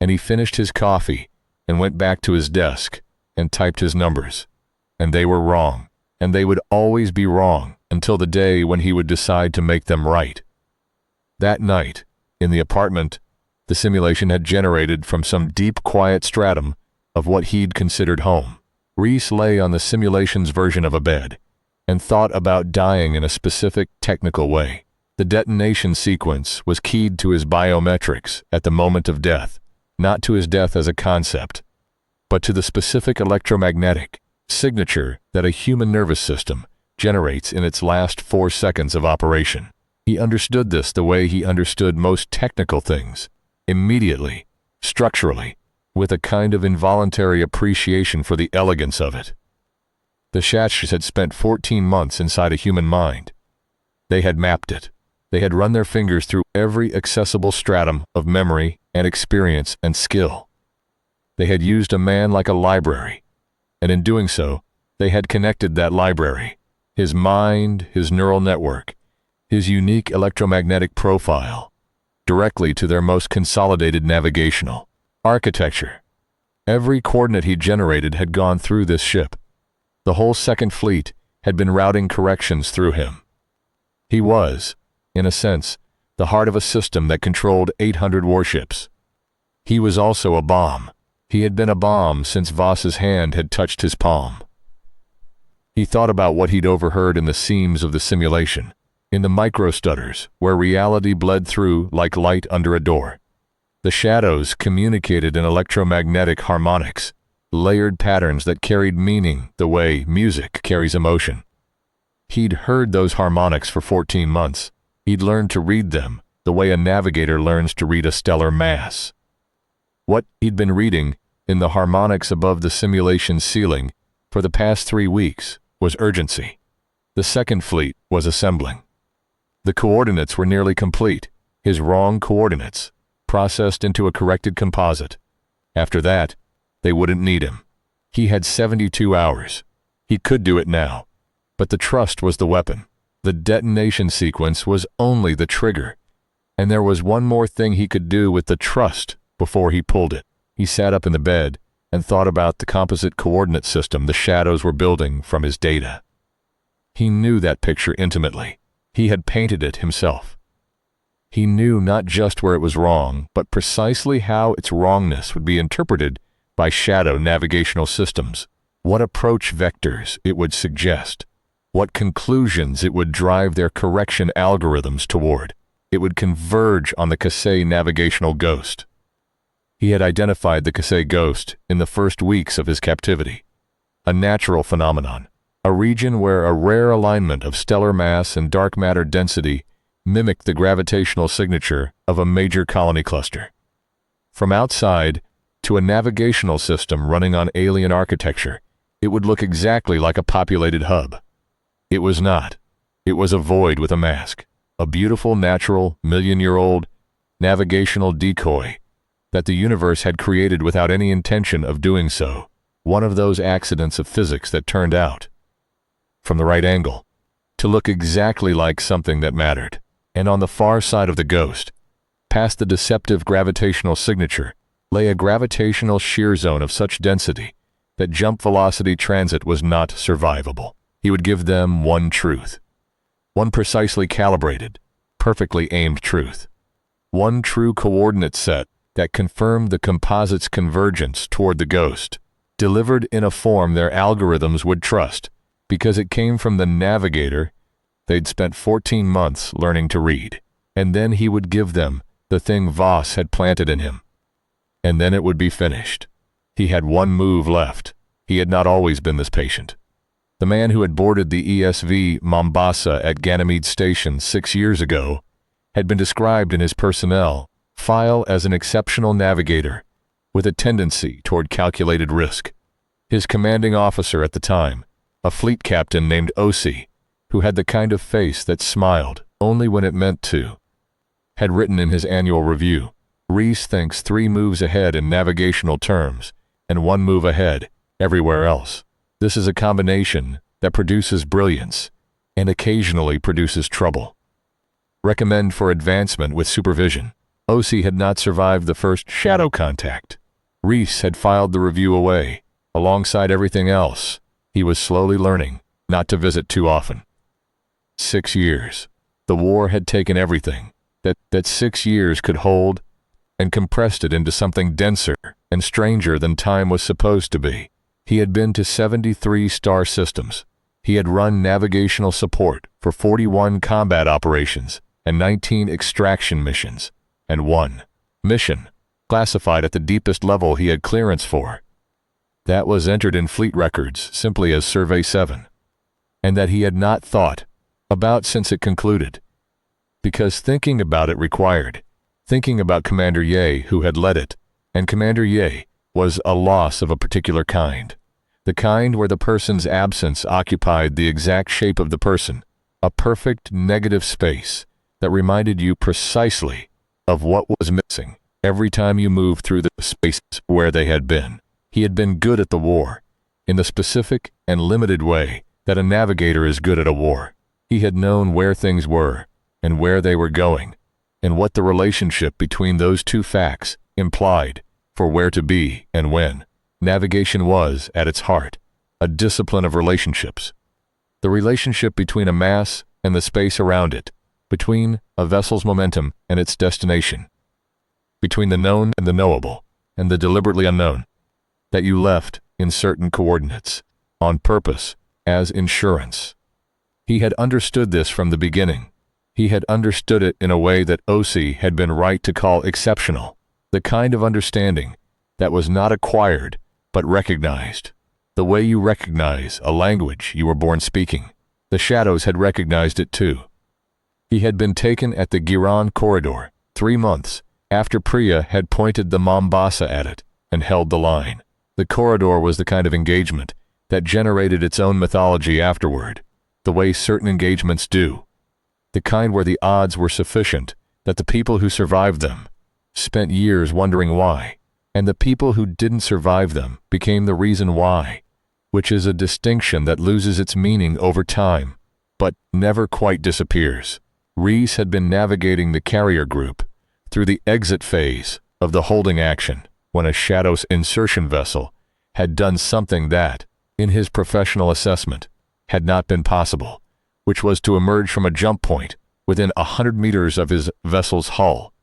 and he finished his coffee and went back to his desk and typed his numbers. And they were wrong, and they would always be wrong until the day when he would decide to make them right. That night, in the apartment, the simulation had generated from some deep, quiet stratum of what he'd considered home. Reese lay on the simulation's version of a bed and thought about dying in a specific, technical way. The detonation sequence was keyed to his biometrics at the moment of death, not to his death as a concept, but to the specific electromagnetic signature that a human nervous system generates in its last 4 seconds of operation. He understood this the way he understood most technical things, immediately, structurally, with a kind of involuntary appreciation for the elegance of it. The Shachs had spent 14 months inside a human mind. They had mapped it. They had run their fingers through every accessible stratum of memory and experience and skill. They had used a man like a library, and in doing so, they had connected that library, his mind, his neural network, his unique electromagnetic profile, directly to their most consolidated navigational architecture. Every coordinate he generated had gone through this ship. The whole Second Fleet had been routing corrections through him. He was, in a sense, the heart of a system that controlled 800 warships. He was also a bomb. He had been a bomb since Voss's hand had touched his palm. He thought about what he'd overheard in the seams of the simulation, in the micro-stutters where reality bled through like light under a door. The shadows communicated in electromagnetic harmonics, layered patterns that carried meaning the way music carries emotion. He'd heard those harmonics for 14 months. He'd learned to read them the way a navigator learns to read a stellar mass. What he'd been reading in the harmonics above the simulation ceiling for the past 3 weeks was urgency. The Second Fleet was assembling. The coordinates were nearly complete, his wrong coordinates, processed into a corrected composite. After that, they wouldn't need him. He had 72 hours. He could do it now. But the trust was the weapon. The detonation sequence was only the trigger. And there was one more thing he could do with the trust before he pulled it. He sat up in the bed and thought about the composite coordinate system the shadows were building from his data. He knew that picture intimately. He had painted it himself. He knew not just where it was wrong, but precisely how its wrongness would be interpreted by shadow navigational systems, what approach vectors it would suggest, what conclusions it would drive their correction algorithms toward. It would converge on the Kasei navigational ghost. He had identified the Kasei ghost in the first weeks of his captivity. a natural phenomenon, a region where a rare alignment of stellar mass and dark matter density mimicked the gravitational signature of a major colony cluster. From outside, to a navigational system running on alien architecture, it would look exactly like a populated hub. It was not. It was a void with a mask, a beautiful, natural, million-year-old navigational decoy that the universe had created without any intention of doing so, one of those accidents of physics that turned out, from the right angle, to look exactly like something that mattered. And on the far side of the ghost, past the deceptive gravitational signature, lay a gravitational shear zone of such density that jump velocity transit was not survivable. He would give them one truth, one precisely calibrated, perfectly aimed truth, one true coordinate set that confirmed the composite's convergence toward the ghost, delivered in a form their algorithms would trust, because it came from the navigator they'd spent 14 months learning to read. And then he would give them the thing Voss had planted in him. And then it would be finished. He had one move left. He had not always been this patient. The man who had boarded the ESV Mombasa at Ganymede Station 6 years ago had been described in his personnel file as an exceptional navigator with a tendency toward calculated risk. His commanding officer at the time, a fleet captain named Osi, who had the kind of face that smiled only when it meant to, had written in his annual review, "Reese thinks 3 moves ahead in navigational terms, and 1 move ahead everywhere else. This is a combination that produces brilliance and occasionally produces trouble. Recommend for advancement with supervision." Osi had not survived the first shadow contact. Reese had filed the review away, alongside everything else. He was slowly learning not to visit too often. 6 years. The war had taken everything that 6 years could hold and compressed it into something denser and stranger than time was supposed to be. He had been to 73 star systems. He had run navigational support for 41 combat operations and 19 extraction missions, and 1 mission, classified at the deepest level he had clearance for. That was entered in fleet records simply as Survey 7, and that he had not thought about since it concluded, because thinking about it required thinking about Commander Ye, who had led it, and Commander Ye was a loss of a particular kind, the kind where the person's absence occupied the exact shape of the person, a perfect negative space that reminded you precisely of what was missing every time you moved through the spaces where they had been. He had been good at the war, in the specific and limited way that a navigator is good at a war. He had known where things were, and where they were going, and what the relationship between those two facts implied for where to be and when. Navigation was, at its heart, a discipline of relationships. The relationship between a mass and the space around it, between a vessel's momentum and its destination, between the known and the knowable, and the deliberately unknown, that you left in certain coordinates, on purpose, as insurance. He had understood this from the beginning. He had understood it in a way that Osi had been right to call exceptional, the kind of understanding that was not acquired but recognized, the way you recognize a language you were born speaking. The shadows had recognized it too. He had been taken at the Giran corridor 3 months after Priya had pointed the Mombasa at it and held the line. The corridor was the kind of engagement that generated its own mythology afterward, the way certain engagements do, the kind where the odds were sufficient that the people who survived them spent years wondering why, and the people who didn't survive them became the reason why, which is a distinction that loses its meaning over time, but never quite disappears. Reese had been navigating the carrier group through the exit phase of the holding action when a Shadow's insertion vessel had done something that, in his professional assessment, had not been possible, which was to emerge from a jump point within 100 meters of his vessel's hull,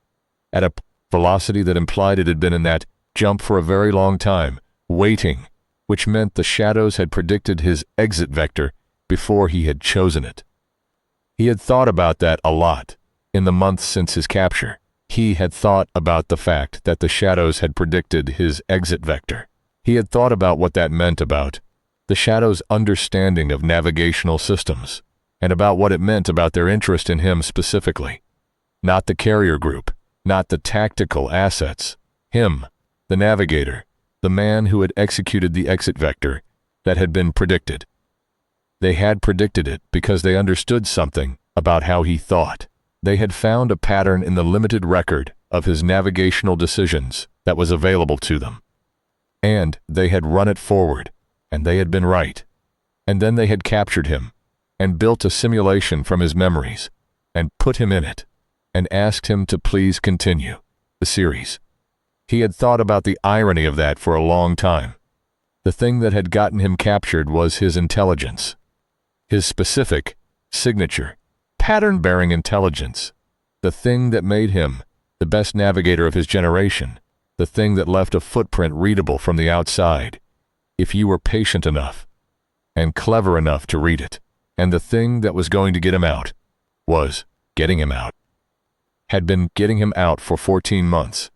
at a velocity that implied it had been in that jump for a very long time, waiting, which meant the Shadows had predicted his exit vector before he had chosen it. He had thought about that a lot in the months since his capture. He had thought about the fact that the Shadows had predicted his exit vector. He had thought about what that meant about the Shadow's understanding of navigational systems, and about what it meant about their interest in him specifically. Not the carrier group, not the tactical assets. Him, the navigator, the man who had executed the exit vector that had been predicted. They had predicted it because they understood something about how he thought. They had found a pattern in the limited record of his navigational decisions that was available to them. And they had run it forward, and they had been right. And then they had captured him, and built a simulation from his memories, and put him in it, and asked him to please continue the series. He had thought about the irony of that for a long time. The thing that had gotten him captured was his intelligence. His specific, signature, pattern-bearing intelligence. The thing that made him the best navigator of his generation. The thing that left a footprint readable from the outside, if you were patient enough and clever enough to read it. And the thing that was going to get him out was getting him out. Had been getting him out for 14 months.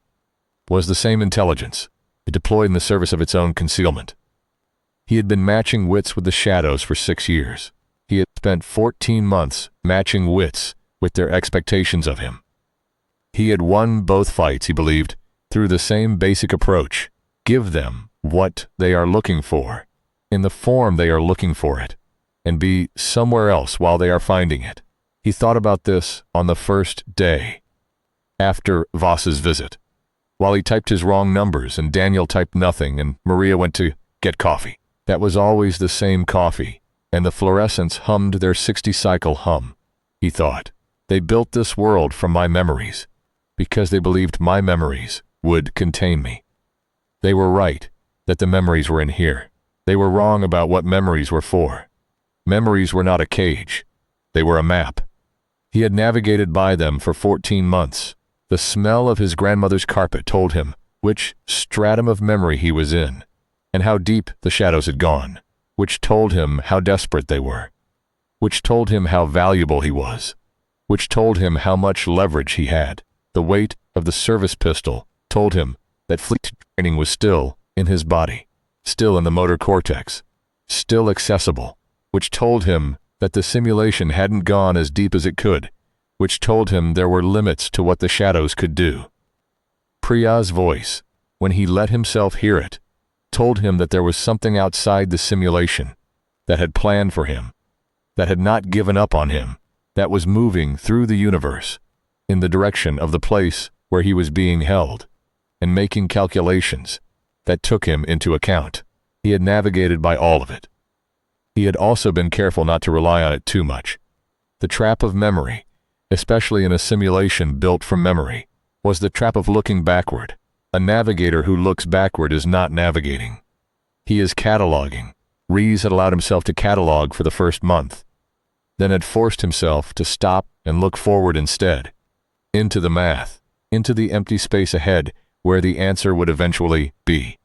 Was the same intelligence, deployed in the service of its own concealment. He had been matching wits with the Shadows for 6 years. He had spent 14 months matching wits with their expectations of him. He had won both fights, he believed, through the same basic approach. Give them what they are looking for, in the form they are looking for it, and be somewhere else while they are finding it. He thought about this on the first day, after Voss's visit, while he typed his wrong numbers and Daniel typed nothing and Maria went to get coffee. That was always the same coffee, and the fluorescents hummed their 60-cycle hum. He thought, they built this world from my memories, because they believed my memories would contain me. They were right that the memories were in here. They were wrong about what memories were for. Memories were not a cage. They were a map. He had navigated by them for 14 months. The smell of his grandmother's carpet told him which stratum of memory he was in, and how deep the Shadows had gone, which told him how desperate they were, which told him how valuable he was, which told him how much leverage he had. The weight of the service pistol told him that fleet training was still in his body, still in the motor cortex, still accessible, which told him that the simulation hadn't gone as deep as it could, which told him there were limits to what the Shadows could do. Priya's voice, when he let himself hear it, told him that there was something outside the simulation that had planned for him, that had not given up on him, that was moving through the universe in the direction of the place where he was being held, and making calculations that took him into account. He had navigated by all of it. He had also been careful not to rely on it too much. The trap of memory, especially in a simulation built from memory, was the trap of looking backward. A navigator who looks backward is not navigating. He is cataloging. Rees had allowed himself to catalog for the first month, then had forced himself to stop and look forward instead, into the math, into the empty space ahead where the answer would eventually be.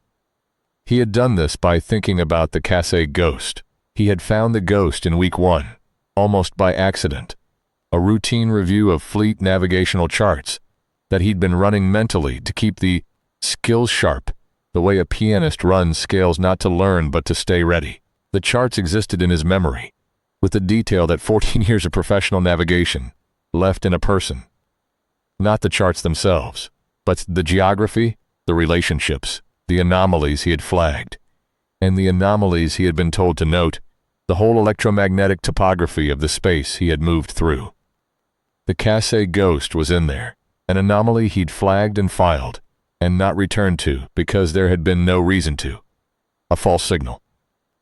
He had done this by thinking about the Cathay ghost. He had found the ghost in week 1, almost by accident, a routine review of fleet navigational charts that he'd been running mentally to keep the skills sharp, the way a pianist runs scales not to learn but to stay ready. The charts existed in his memory, with the detail that 14 years of professional navigation left in a person. Not the charts themselves, but the geography, the relationships, the anomalies he had flagged, and the anomalies he had been told to note, the whole electromagnetic topography of the space he had moved through. The Cathay ghost was in there, an anomaly he'd flagged and filed, and not returned to because there had been no reason to. A false signal.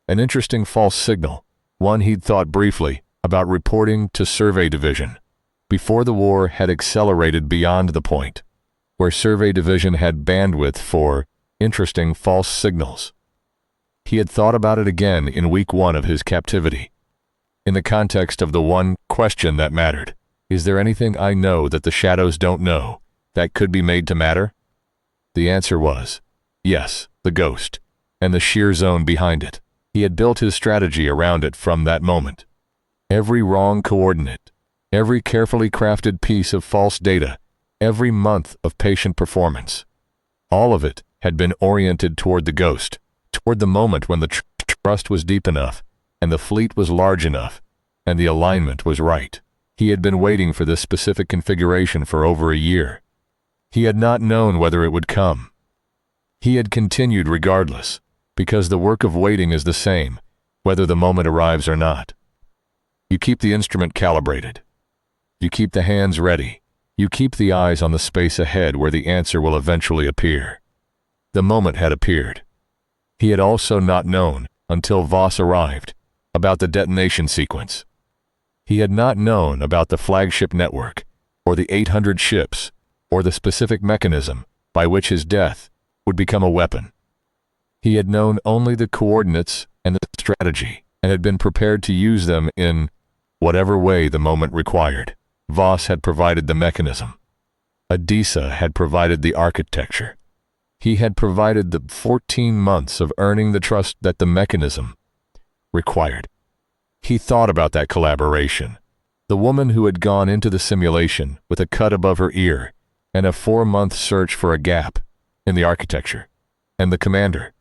An interesting false signal, one he'd thought briefly about reporting to Survey Division, before the war had accelerated beyond the point where Survey Division had bandwidth for interesting false signals. He had thought about it again in week 1 of his captivity, in the context of the one question that mattered. Is there anything I know that the Shadows don't know that could be made to matter? The answer was, yes, the ghost, and the shear zone behind it. He had built his strategy around it from that moment. Every wrong coordinate, every carefully crafted piece of false data, every month of patient performance, all of it had been oriented toward the ghost, toward the moment when the trust was deep enough, and the fleet was large enough, and the alignment was right. He had been waiting for this specific configuration for over a year. He had not known whether it would come. He had continued regardless, because the work of waiting is the same, whether the moment arrives or not. You keep the instrument calibrated. You keep the hands ready. You keep the eyes on the space ahead where the answer will eventually appear. The moment had appeared. He had also not known, until Voss arrived, about the detonation sequence. He had not known about the flagship network, or the 800 ships, or the specific mechanism by which his death would become a weapon. He had known only the coordinates and the strategy, and had been prepared to use them in whatever way the moment required. Voss had provided the mechanism. Adisa had provided the architecture. He had provided the 14 months of earning the trust that the mechanism required. He thought about that collaboration. The woman who had gone into the simulation with a cut above her ear and a 4-month search for a gap in the architecture, and the commander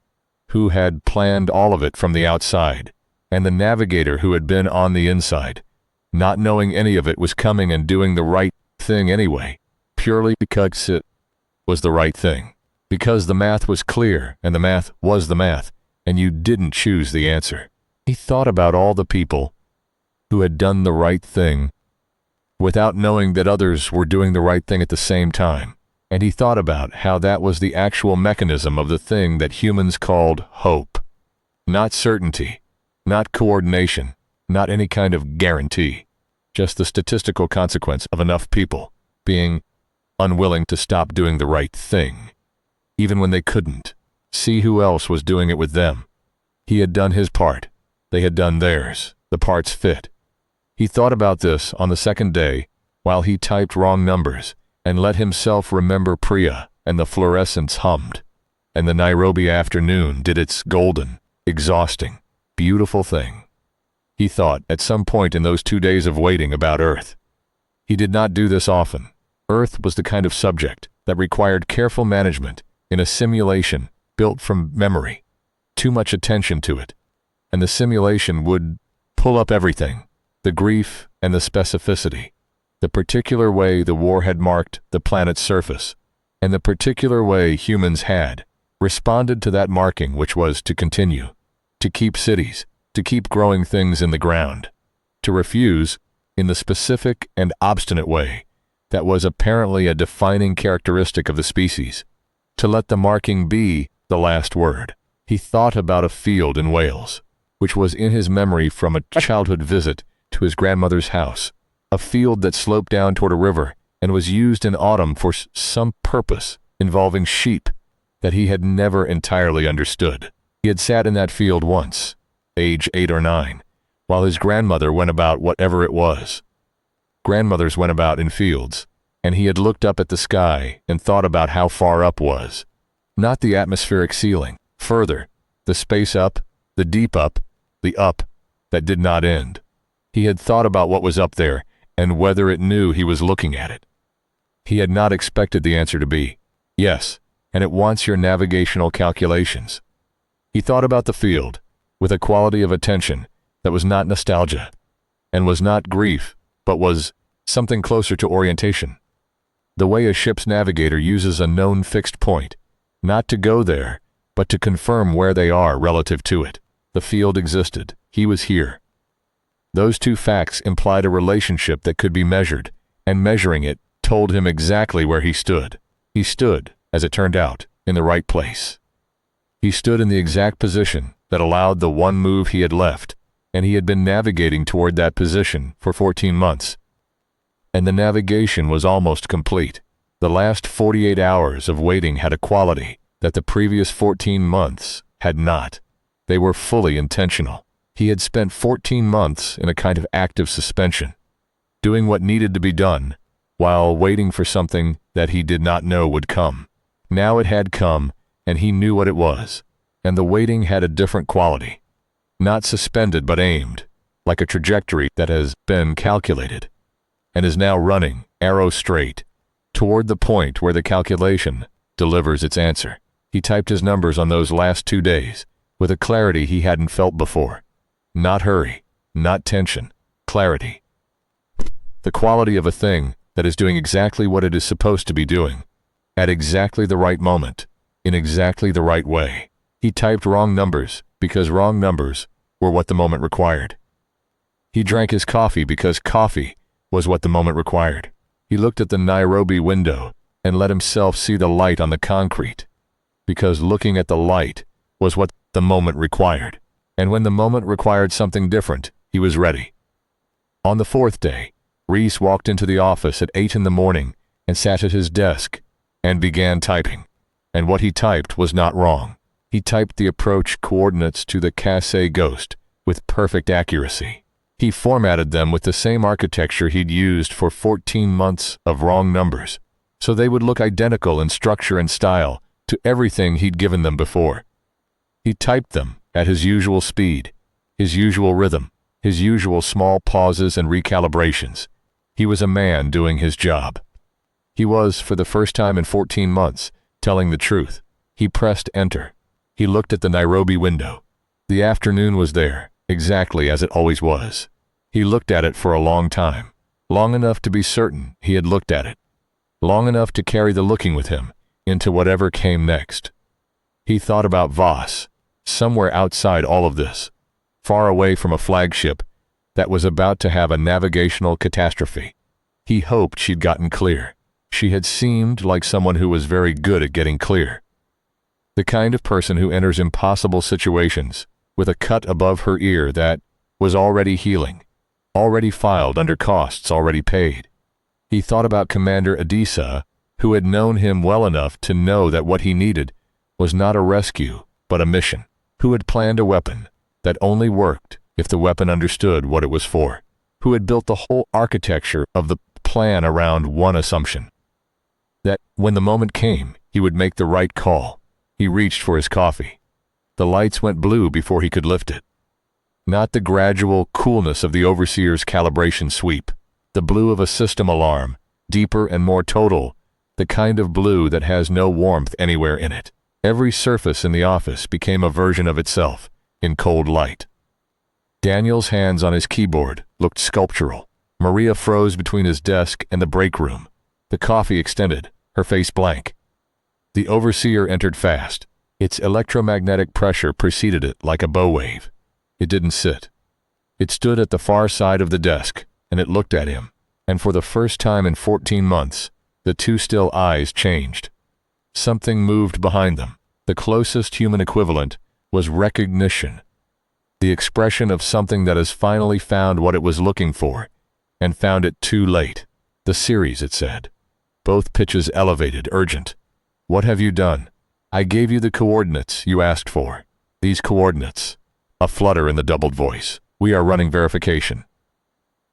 who had planned all of it from the outside, and the navigator who had been on the inside, not knowing any of it was coming and doing the right thing anyway, purely because it was the right thing. Because the math was clear, and the math was the math, and you didn't choose the answer. He thought about all the people who had done the right thing without knowing that others were doing the right thing at the same time. And he thought about how that was the actual mechanism of the thing that humans called hope. Not certainty, not coordination, not any kind of guarantee, just the statistical consequence of enough people being unwilling to stop doing the right thing, even when they couldn't see who else was doing it with them. He had done his part. They had done theirs. The parts fit. He thought about this on the second day while he typed wrong numbers and let himself remember Priya, and the fluorescence hummed, and the Nairobi afternoon did its golden, exhausting, beautiful thing. He thought at some point in those 2 days of waiting about Earth. He did not do this often. Earth was the kind of subject that required careful management in a simulation built from memory, too much attention to it, and the simulation would pull up everything, the grief and the specificity, the particular way the war had marked the planet's surface, and the particular way humans had responded to that marking, which was to continue, to keep cities, to keep growing things in the ground, to refuse, in the specific and obstinate way that was apparently a defining characteristic of the species, to let the marking be the last word. He thought about a field in Wales, which was in his memory from a childhood visit to his grandmother's house, a field that sloped down toward a river and was used in autumn for some purpose involving sheep that he had never entirely understood. He had sat in that field once, age 8 or 9, while his grandmother went about whatever it was. Grandmothers went about in fields, and he had looked up at the sky and thought about how far up was. Not the atmospheric ceiling, further, the space up, the deep up, the up that did not end. He had thought about what was up there and whether it knew he was looking at it. He had not expected the answer to be, yes, and it wants your navigational calculations. He thought about the field with a quality of attention that was not nostalgia and was not grief, but was something closer to orientation. The way a ship's navigator uses a known fixed point, not to go there, but to confirm where they are relative to it. The field existed. He was here. Those two facts implied a relationship that could be measured, and measuring it told him exactly where he stood. He stood, as it turned out, in the right place. He stood in the exact position that allowed the one move he had left, and he had been navigating toward that position for 14 months. And the navigation was almost complete. The last 48 hours of waiting had a quality that the previous 14 months had not. They were fully intentional. He had spent 14 months in a kind of active suspension, doing what needed to be done, while waiting for something that he did not know would come. Now it had come, and he knew what it was, and the waiting had a different quality. Not suspended but aimed, like a trajectory that has been calculated, and is now running, arrow straight, toward the point where the calculation delivers its answer. He typed his numbers on those last 2 days, with a clarity he hadn't felt before. Not hurry, not tension, clarity. The quality of a thing that is doing exactly what it is supposed to be doing, at exactly the right moment, in exactly the right way. He typed wrong numbers because wrong numbers were what the moment required. He drank his coffee because coffee was what the moment required. He looked at the Nairobi window and let himself see the light on the concrete, because looking at the light was what the moment required. And when the moment required something different, he was ready. On the fourth day, Reese walked into the office at 8 in the morning and sat at his desk and began typing. And what he typed was not wrong. He typed the approach coordinates to the Casey Ghost with perfect accuracy. He formatted them with the same architecture he'd used for 14 months of wrong numbers, so they would look identical in structure and style to everything he'd given them before. He typed them at his usual speed, his usual rhythm, his usual small pauses and recalibrations. He was a man doing his job. He was, for the first time in 14 months, telling the truth. He pressed enter. He looked at the Nairobi window. The afternoon was there, exactly as it always was. He looked at it for a long time, long enough to be certain he had looked at it, long enough to carry the looking with him into whatever came next. He thought about Voss, somewhere outside all of this, far away from a flagship that was about to have a navigational catastrophe. He hoped she'd gotten clear. She had seemed like someone who was very good at getting clear. The kind of person who enters impossible situations with a cut above her ear that was already healing, already filed under costs already paid. He thought about Commander Adisa, who had known him well enough to know that what he needed was not a rescue, but a mission, who had planned a weapon that only worked if the weapon understood what it was for, who had built the whole architecture of the plan around one assumption, that when the moment came, he would make the right call. He reached for his coffee. The lights went blue before he could lift it. Not the gradual coolness of the overseer's calibration sweep, the blue of a system alarm, deeper and more total, the kind of blue that has no warmth anywhere in it. Every surface in the office became a version of itself, in cold light. Daniel's hands on his keyboard looked sculptural. Maria froze between his desk and the break room. The coffee extended, her face blank. The overseer entered fast. Its electromagnetic pressure preceded it like a bow wave. It didn't sit. It stood at the far side of the desk, and it looked at him. And for the first time in 14 months, the two still eyes changed. Something moved behind them. The closest human equivalent was recognition. The expression of something that has finally found what it was looking for, and found it too late. The series, it said. Both pitches elevated, urgent. What have you done? I gave you the coordinates you asked for. These coordinates. A flutter in the doubled voice. We are running verification.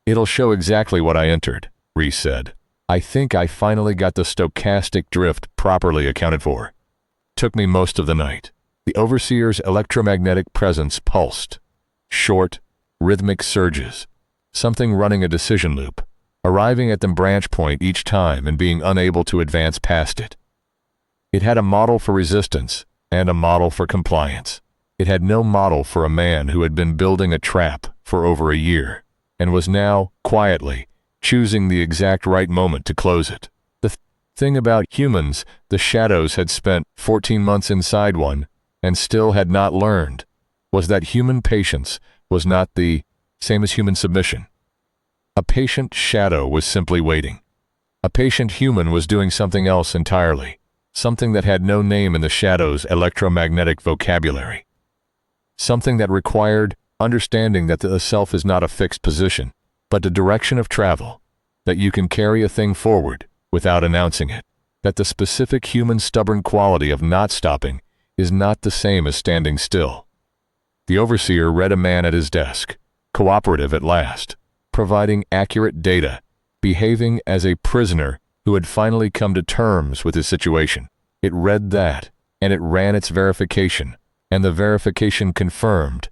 It'll show exactly what I entered, Reese said. I think I finally got the stochastic drift properly accounted for. Took me most of the night. The overseer's electromagnetic presence pulsed. Short, rhythmic surges. Something running a decision loop, arriving at the branch point each time and being unable to advance past it. It had a model for resistance and a model for compliance. It had no model for a man who had been building a trap for over a year and was now, quietly, choosing the exact right moment to close it. The thing about humans, the shadows had spent 14 months inside one and still had not learned, was that human patience was not the same as human submission. A patient shadow was simply waiting. A patient human was doing something else entirely, something that had no name in the shadow's electromagnetic vocabulary. Something that required understanding that the self is not a fixed position, but the direction of travel, that you can carry a thing forward without announcing it, that the specific human stubborn quality of not stopping is not the same as standing still. The overseer read a man at his desk, cooperative at last, providing accurate data, behaving as a prisoner who had finally come to terms with his situation. It read that, and it ran its verification, and the verification confirmed.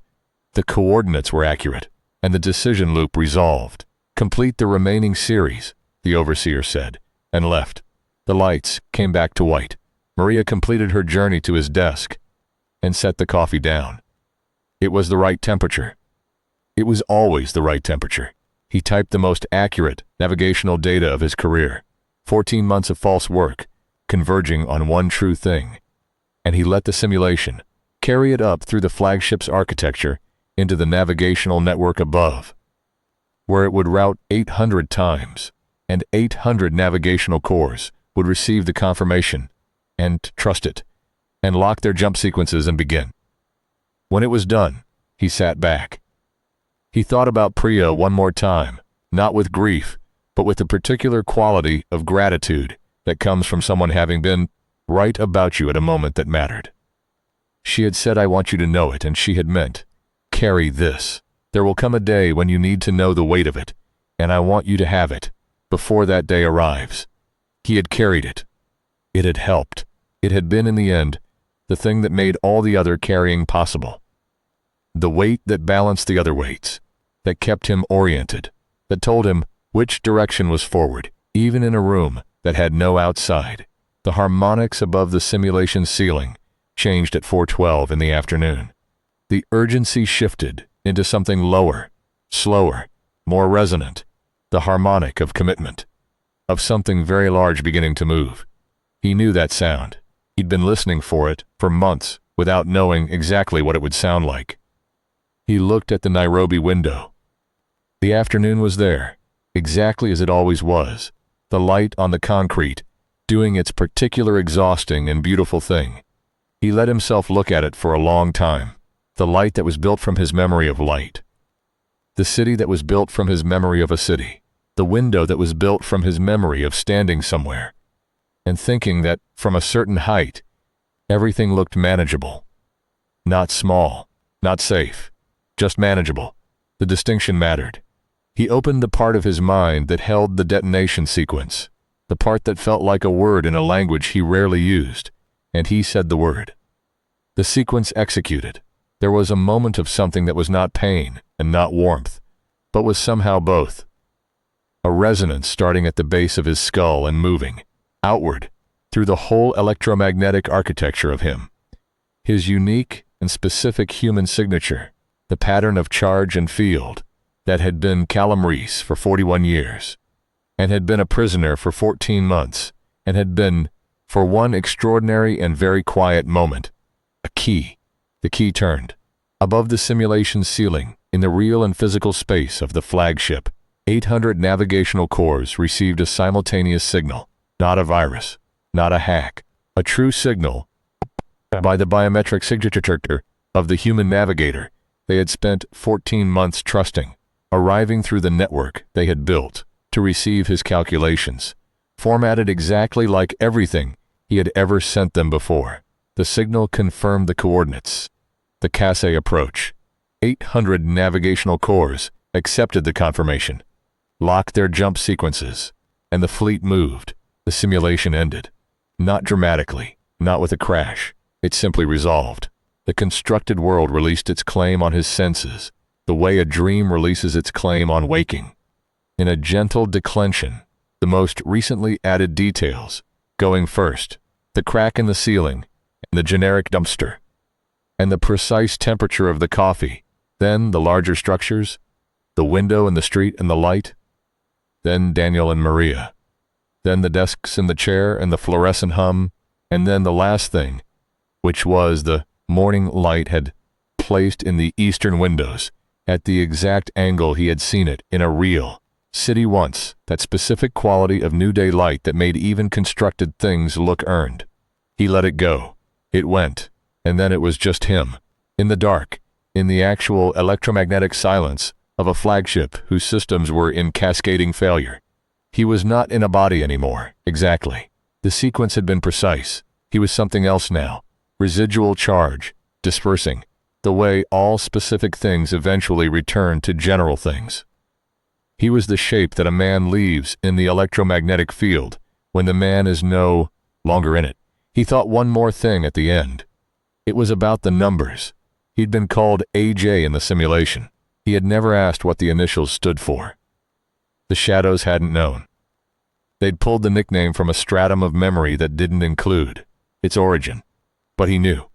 The coordinates were accurate, and the decision loop resolved. Complete the remaining series, the overseer said, and left. The lights came back to white. Maria completed her journey to his desk and set the coffee down. It was the right temperature. It was always the right temperature. He typed the most accurate navigational data of his career. 14 months of false work, converging on one true thing. And he let the simulation carry it up through the flagship's architecture into the navigational network above, where it would route 800 times, and 800 navigational cores would receive the confirmation and trust it, and lock their jump sequences and begin. When it was done, he sat back. He thought about Priya one more time, not with grief, but with the particular quality of gratitude that comes from someone having been right about you at a moment that mattered. She had said, "I want you to know it," and she had meant, "Carry this. There will come a day when you need to know the weight of it, and I want you to have it before that day arrives." He had carried it. It had helped. It had been, in the end, the thing that made all the other carrying possible. The weight that balanced the other weights, that kept him oriented, that told him which direction was forward, even in a room that had no outside. The harmonics above the simulation ceiling changed at 4:12 in the afternoon. The urgency shifted into something lower, slower, more resonant, the harmonic of commitment, of something very large beginning to move. He knew that sound. He'd been listening for it for months without knowing exactly what it would sound like. He looked at the Nairobi window. The afternoon was there, exactly as it always was, the light on the concrete, doing its particular exhausting and beautiful thing. He let himself look at it for a long time, the light that was built from his memory of light, the city that was built from his memory of a city, the window that was built from his memory of standing somewhere, and thinking that from a certain height, everything looked manageable. Not small, not safe, just manageable. The distinction mattered. He opened the part of his mind that held the detonation sequence, the part that felt like a word in a language he rarely used, and he said the word. The sequence executed. There was a moment of something that was not pain and not warmth, but was somehow both. A resonance starting at the base of his skull and moving outward through the whole electromagnetic architecture of him. His unique and specific human signature, the pattern of charge and field that had been Callum Reese for 41 years, and had been a prisoner for 14 months, and had been, for one extraordinary and very quiet moment, a key. The key turned. Above the simulation ceiling, in the real and physical space of the flagship, 800 navigational cores received a simultaneous signal, not a virus, not a hack, a true signal by the biometric signature of the human navigator they had spent 14 months trusting, arriving through the network they had built to receive his calculations, formatted exactly like everything he had ever sent them before. The signal confirmed the coordinates. The Casey approach. 800 navigational cores accepted the confirmation, locked their jump sequences, and the fleet moved. The simulation ended. Not dramatically, not with a crash. It simply resolved. The constructed world released its claim on his senses, the way a dream releases its claim on waking. In a gentle declension, the most recently added details, going first, the crack in the ceiling, and the generic dumpster, and the precise temperature of the coffee, then the larger structures, the window and the street and the light, then Daniel and Maria, then the desks and the chair and the fluorescent hum, and then the last thing, which was the morning light had placed in the eastern windows at the exact angle he had seen it in a real city once, that specific quality of new day light that made even constructed things look earned. He let it go. It went, and then it was just him, in the dark, in the actual electromagnetic silence of a flagship whose systems were in cascading failure. He was not in a body anymore, exactly. The sequence had been precise. He was something else now. Residual charge, dispersing, the way all specific things eventually return to general things. He was the shape that a man leaves in the electromagnetic field when the man is no longer in it. He thought one more thing at the end. It was about the numbers. He'd been called AJ in the simulation. He had never asked what the initials stood for. The shadows hadn't known. They'd pulled the nickname from a stratum of memory that didn't include its origin. But he knew.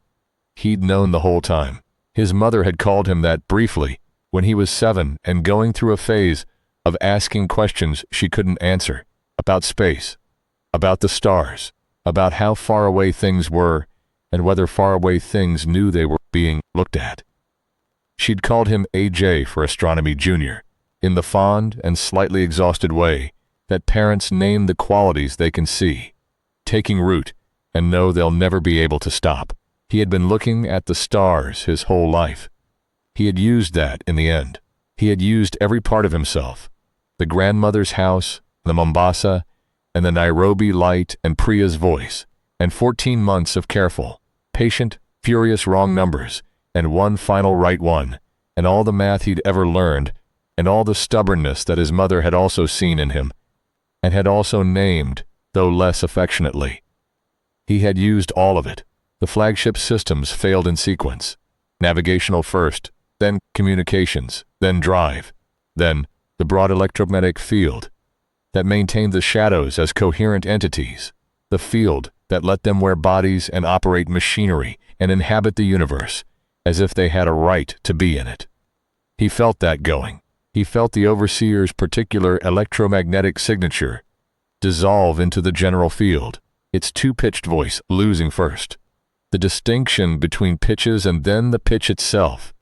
He'd known the whole time. His mother had called him that briefly when he was 7 and going through a phase of asking questions she couldn't answer about space, about the stars, about how far away things were and whether faraway things knew they were being looked at. She'd called him AJ for Astronomy Junior, in the fond and slightly exhausted way that parents name the qualities they can see, taking root, and know they'll never be able to stop. He had been looking at the stars his whole life. He had used that in the end. He had used every part of himself, the grandmother's house, the Mombasa, and the Nairobi light and Priya's voice, and 14 months of careful, patient, furious wrong numbers, and one final right one, and all the math he'd ever learned, and all the stubbornness that his mother had also seen in him, and had also named, though less affectionately. He had used all of it. The flagship systems failed in sequence. Navigational first, then communications, then drive, then the broad electromagnetic field that maintained the shadows as coherent entities, the field that let them wear bodies and operate machinery and inhabit the universe as if they had a right to be in it. He felt that going. He felt the overseer's particular electromagnetic signature dissolve into the general field, its two-pitched voice losing first, the distinction between pitches and then the pitch itself,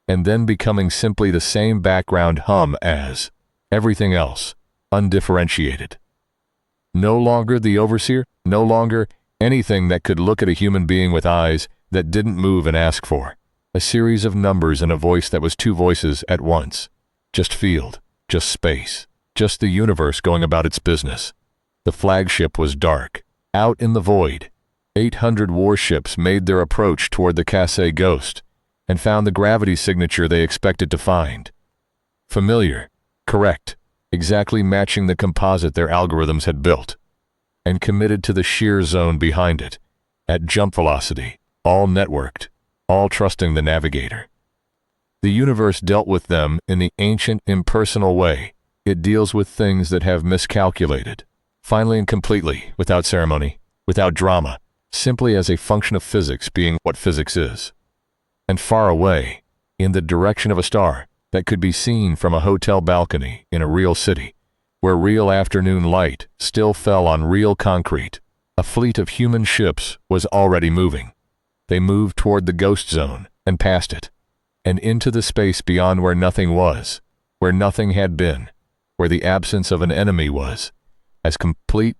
and then becoming simply the same background hum as everything else, undifferentiated. No longer the overseer, no longer anything that could look at a human being with eyes that didn't move and ask for, a series of numbers and a voice that was two voices at once. Just field, just space, just the universe going about its business. The flagship was dark, out in the void. 800 warships made their approach toward the Cathay Ghost and found the gravity signature they expected to find. Familiar, correct, exactly matching the composite their algorithms had built, and committed to the shear zone behind it, at jump velocity, all networked, all trusting the navigator. The universe dealt with them in the ancient, impersonal way. It deals with things that have miscalculated, finally and completely, without ceremony, without drama, simply as a function of physics being what physics is. And far away, in the direction of a star that could be seen from a hotel balcony in a real city, where real afternoon light still fell on real concrete, a fleet of human ships was already moving. They moved toward the ghost zone and past it, and into the space beyond where nothing was, where nothing had been, where the absence of an enemy was, as complete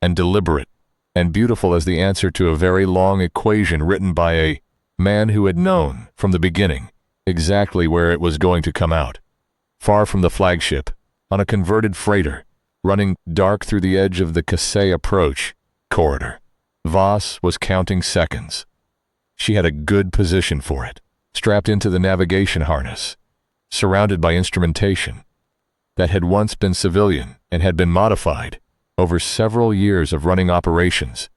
and deliberate and beautiful as the answer to a very long equation written by a man who had known from the beginning exactly where it was going to come out. Far from the flagship, on a converted freighter, running dark through the edge of the Cathay approach corridor, Voss was counting seconds. She had a good position for it, strapped into the navigation harness, surrounded by instrumentation that had once been civilian and had been modified over several years of running operations.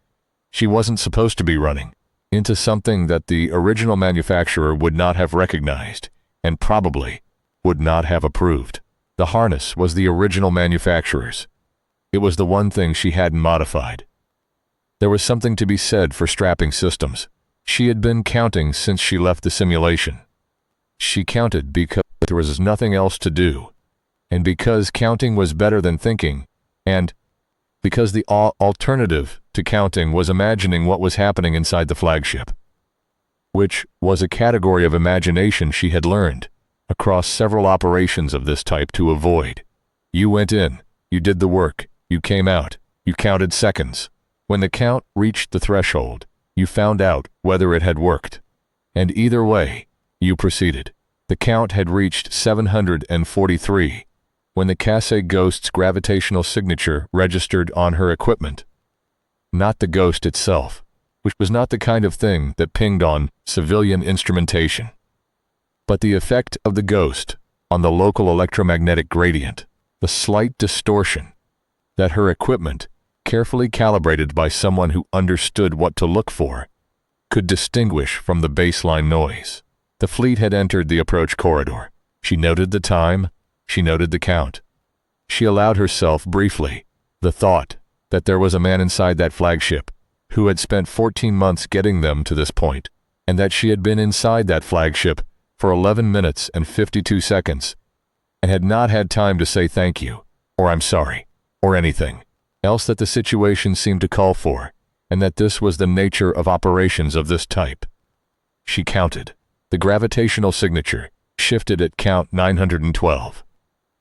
She wasn't supposed to be running into something that the original manufacturer would not have recognized and probably would not have approved. The harness was the original manufacturer's. It was the one thing she hadn't modified. There was something to be said for strapping systems. She had been counting since she left the simulation. She counted because there was nothing else to do, and because counting was better than thinking, and because the alternative to counting was imagining what was happening inside the flagship, which was a category of imagination she had learned across several operations of this type to avoid. You went in, you did the work, you came out, you counted seconds. When the count reached the threshold, you found out whether it had worked. And either way, you proceeded. The count had reached 743 when the Cathay Ghost's gravitational signature registered on her equipment. Not the ghost itself, which was not the kind of thing that pinged on civilian instrumentation, but the effect of the ghost on the local electromagnetic gradient, the slight distortion that her equipment, carefully calibrated by someone who understood what to look for, could distinguish from the baseline noise. The fleet had entered the approach corridor. She noted the time, she noted the count. She allowed herself briefly the thought that there was a man inside that flagship who had spent 14 months getting them to this point, and that she had been inside that flagship for 11 minutes and 52 seconds and had not had time to say thank you, or I'm sorry, or anything else that the situation seemed to call for, and that this was the nature of operations of this type. She counted. The gravitational signature shifted at count 912.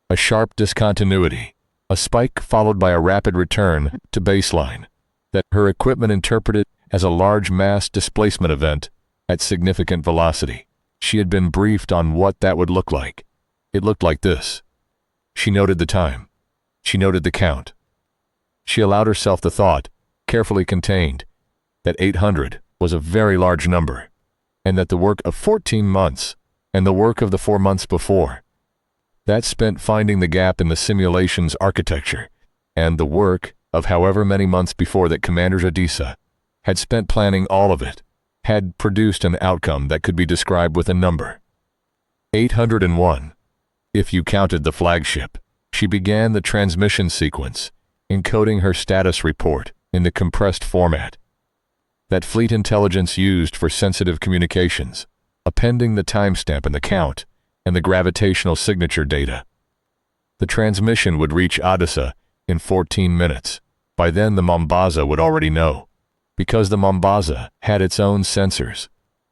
A sharp discontinuity, a spike followed by a rapid return to baseline that her equipment interpreted as a large mass displacement event at significant velocity. She had been briefed on what that would look like. It looked like this. She noted the time. She noted the count. She allowed herself the thought, carefully contained, that 800 was a very large number, and that the work of 14 months and the work of the 4 months before, that spent finding the gap in the simulation's architecture, and the work of however many months before that Commander Adisa had spent planning all of it, had produced an outcome that could be described with a number. 801. If you counted the flagship. She began the transmission sequence, encoding her status report in the compressed format that Fleet Intelligence used for sensitive communications, appending the timestamp and the count and the gravitational signature data. The transmission would reach Adisa in 14 minutes. By then the Mombasa would already know, because the Mombasa had its own sensors,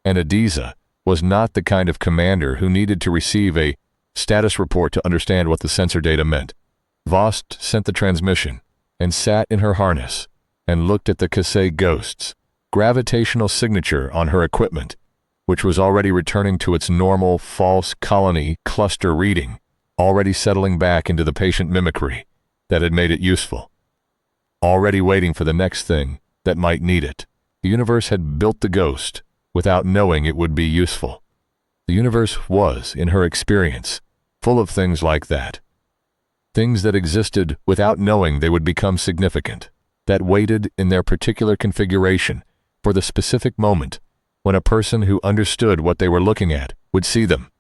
and Adisa was not the kind of commander who needed to receive a status report to understand what the sensor data meant. Vost sent the transmission and sat in her harness and looked at the Kasei Ghost's gravitational signature on her equipment, which was already returning to its normal false colony cluster reading, already settling back into the patient mimicry that had made it useful, already waiting for the next thing that might need it. The universe had built the Ghost without knowing it would be useful. The universe was, in her experience, full of things like that. Things that existed without knowing they would become significant, that waited in their particular configuration for the specific moment when a person who understood what they were looking at would see them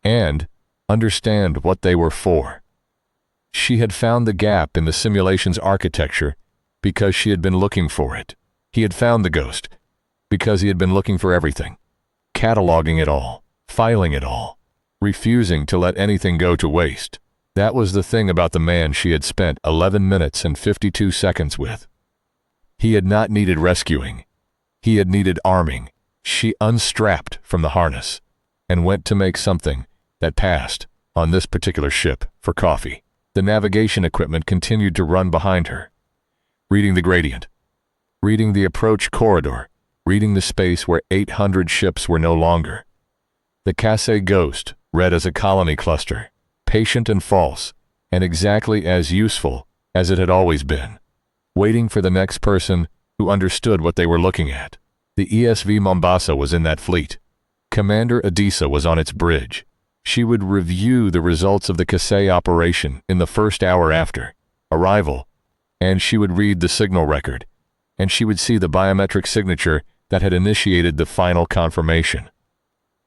and understand what they were for. She had found the gap in the simulation's architecture because she had been looking for it. He had found the Ghost because he had been looking for everything, cataloging it all, filing it all, refusing to let anything go to waste. That was the thing about the man she had spent 11 minutes and 52 seconds with. He had not needed rescuing. He had needed arming. She unstrapped from the harness and went to make something that passed on this particular ship for coffee. The navigation equipment continued to run behind her, reading the gradient, reading the approach corridor, reading the space where 800 ships were no longer. The Kasei Ghost read as a colony cluster, patient and false, and exactly as useful as it had always been, waiting for the next person who understood what they were looking at. The ESV Mombasa was in that fleet. Commander Adisa was on its bridge. She would review the results of the Kasei operation in the first hour after arrival, and she would read the signal record, and she would see the biometric signature that had initiated the final confirmation.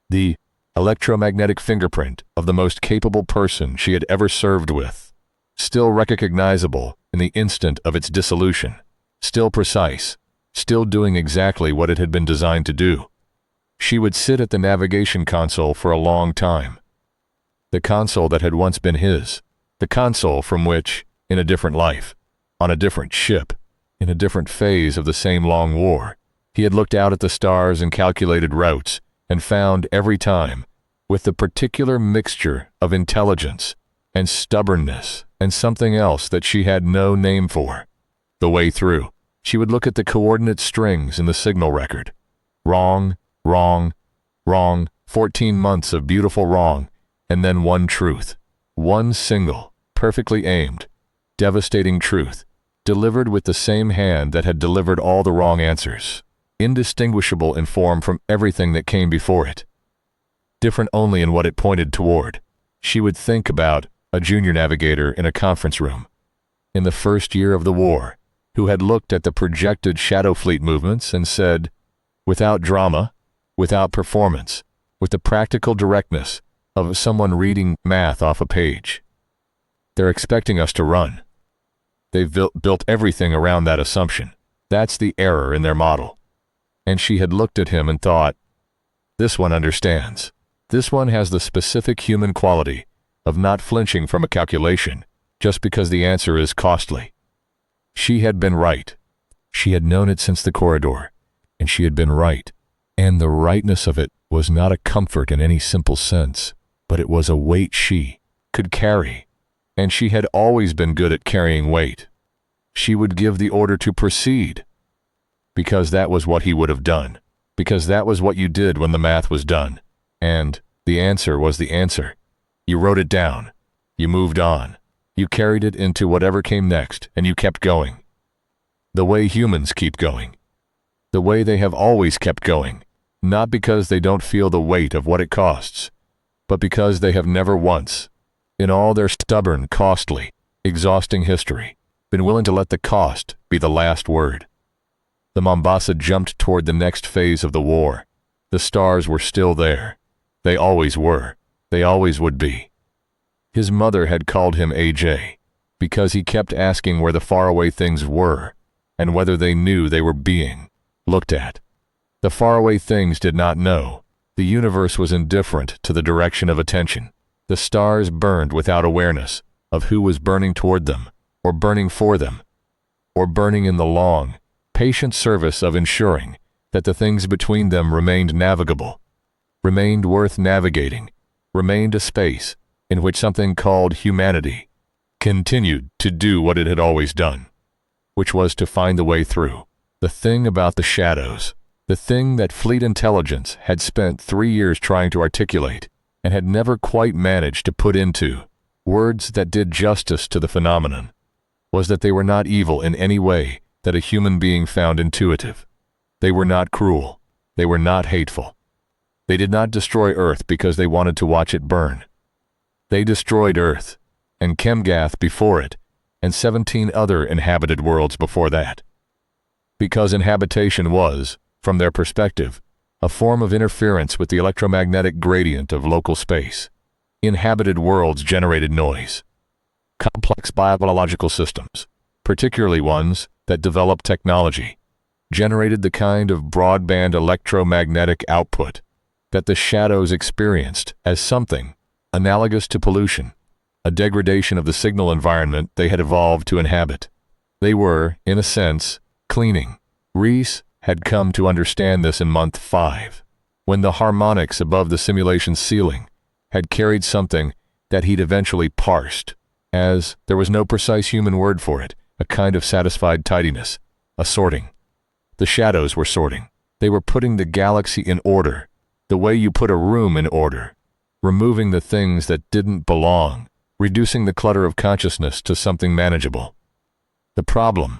The electromagnetic fingerprint of the most capable person she had ever served with, still recognizable in the instant of its dissolution, still precise, still doing exactly what it had been designed to do. She would sit at the navigation console for a long time. The console that had once been his, the console from which, in a different life, on a different ship, in a different phase of the same long war, he had looked out at the stars and calculated routes, and found every time, with the particular mixture of intelligence and stubbornness and something else that she had no name for, the way through. She would look at the coordinate strings in the signal record. Wrong, wrong, wrong, 14 months of beautiful wrong, and then one truth. One single, perfectly aimed, devastating truth, delivered with the same hand that had delivered all the wrong answers, indistinguishable in form from everything that came before it, different only in what it pointed toward. She would think about a junior navigator in a conference room, in the first year of the war, who had looked at the projected Shadow Fleet movements and said, without drama, without performance, with the practical directness of someone reading math off a page, they're expecting us to run. They've built everything around that assumption. That's the error in their model. And she had looked at him and thought, this one understands. This one has the specific human quality of not flinching from a calculation just because the answer is costly. She had been right. She had known it since the corridor, and she had been right. And the rightness of it was not a comfort in any simple sense, but it was a weight she could carry. And she had always been good at carrying weight. She would give the order to proceed, because that was what he would have done, because that was what you did when the math was done. And the answer was the answer. You wrote it down. You moved on. You carried it into whatever came next, and you kept going. The way humans keep going. The way they have always kept going, not because they don't feel the weight of what it costs, but because they have never once, in all their stubborn, costly, exhausting history, been willing to let the cost be the last word. The Mombasa jumped toward the next phase of the war. The stars were still there. They always were. They always would be. His mother had called him AJ, because he kept asking where the faraway things were, and whether they knew they were being looked at. The faraway things did not know. The universe was indifferent to the direction of attention. The stars burned without awareness of who was burning toward them, or burning for them, or burning in the long, patient service of ensuring that the things between them remained navigable, remained worth navigating, remained a space in which something called humanity continued to do what it had always done, which was to find the way through. The thing about the shadows, the thing that fleet intelligence had spent 3 years trying to articulate and had never quite managed to put into words that did justice to the phenomenon, was that they were not evil in any way that a human being found intuitive. They were not cruel. They were not hateful. They did not destroy Earth because they wanted to watch it burn. They destroyed Earth, and Chemgath before it, and 17 other inhabited worlds before that, because inhabitation was, from their perspective, a form of interference with the electromagnetic gradient of local space. Inhabited worlds generated noise. Complex biological systems, particularly ones that developed technology, generated the kind of broadband electromagnetic output that the shadows experienced as something analogous to pollution, a degradation of the signal environment they had evolved to inhabit. They were, in a sense, cleaning. Reese had come to understand this in month 5, when the harmonics above the simulation's ceiling had carried something that he'd eventually parsed, as there was no precise human word for it, a kind of satisfied tidiness, a sorting. The shadows were sorting. They were putting the galaxy in order, the way you put a room in order, removing the things that didn't belong, reducing the clutter of consciousness to something manageable. The problem,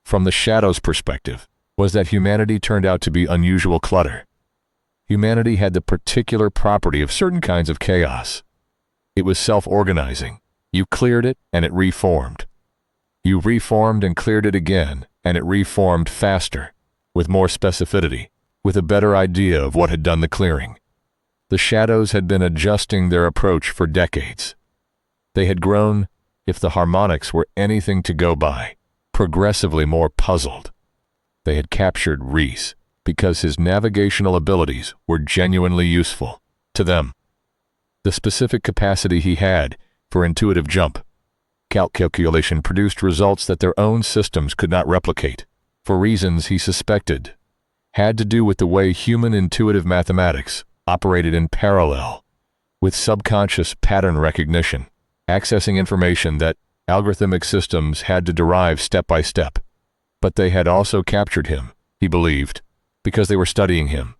from the shadows' perspective, was that humanity turned out to be unusual clutter. Humanity had the particular property of certain kinds of chaos. It was self-organizing. You cleared it, and it reformed. You reformed and cleared it again, and it reformed faster, with more specificity, with a better idea of what had done the clearing. The shadows had been adjusting their approach for decades. They had grown, if the harmonics were anything to go by, progressively more puzzled. They had captured Reese because his navigational abilities were genuinely useful to them. The specific capacity he had for intuitive jump calculation produced results that their own systems could not replicate, for reasons he suspected had to do with the way human intuitive mathematics operated in parallel with subconscious pattern recognition, accessing information that algorithmic systems had to derive step by step. But they had also captured him, he believed, because they were studying him.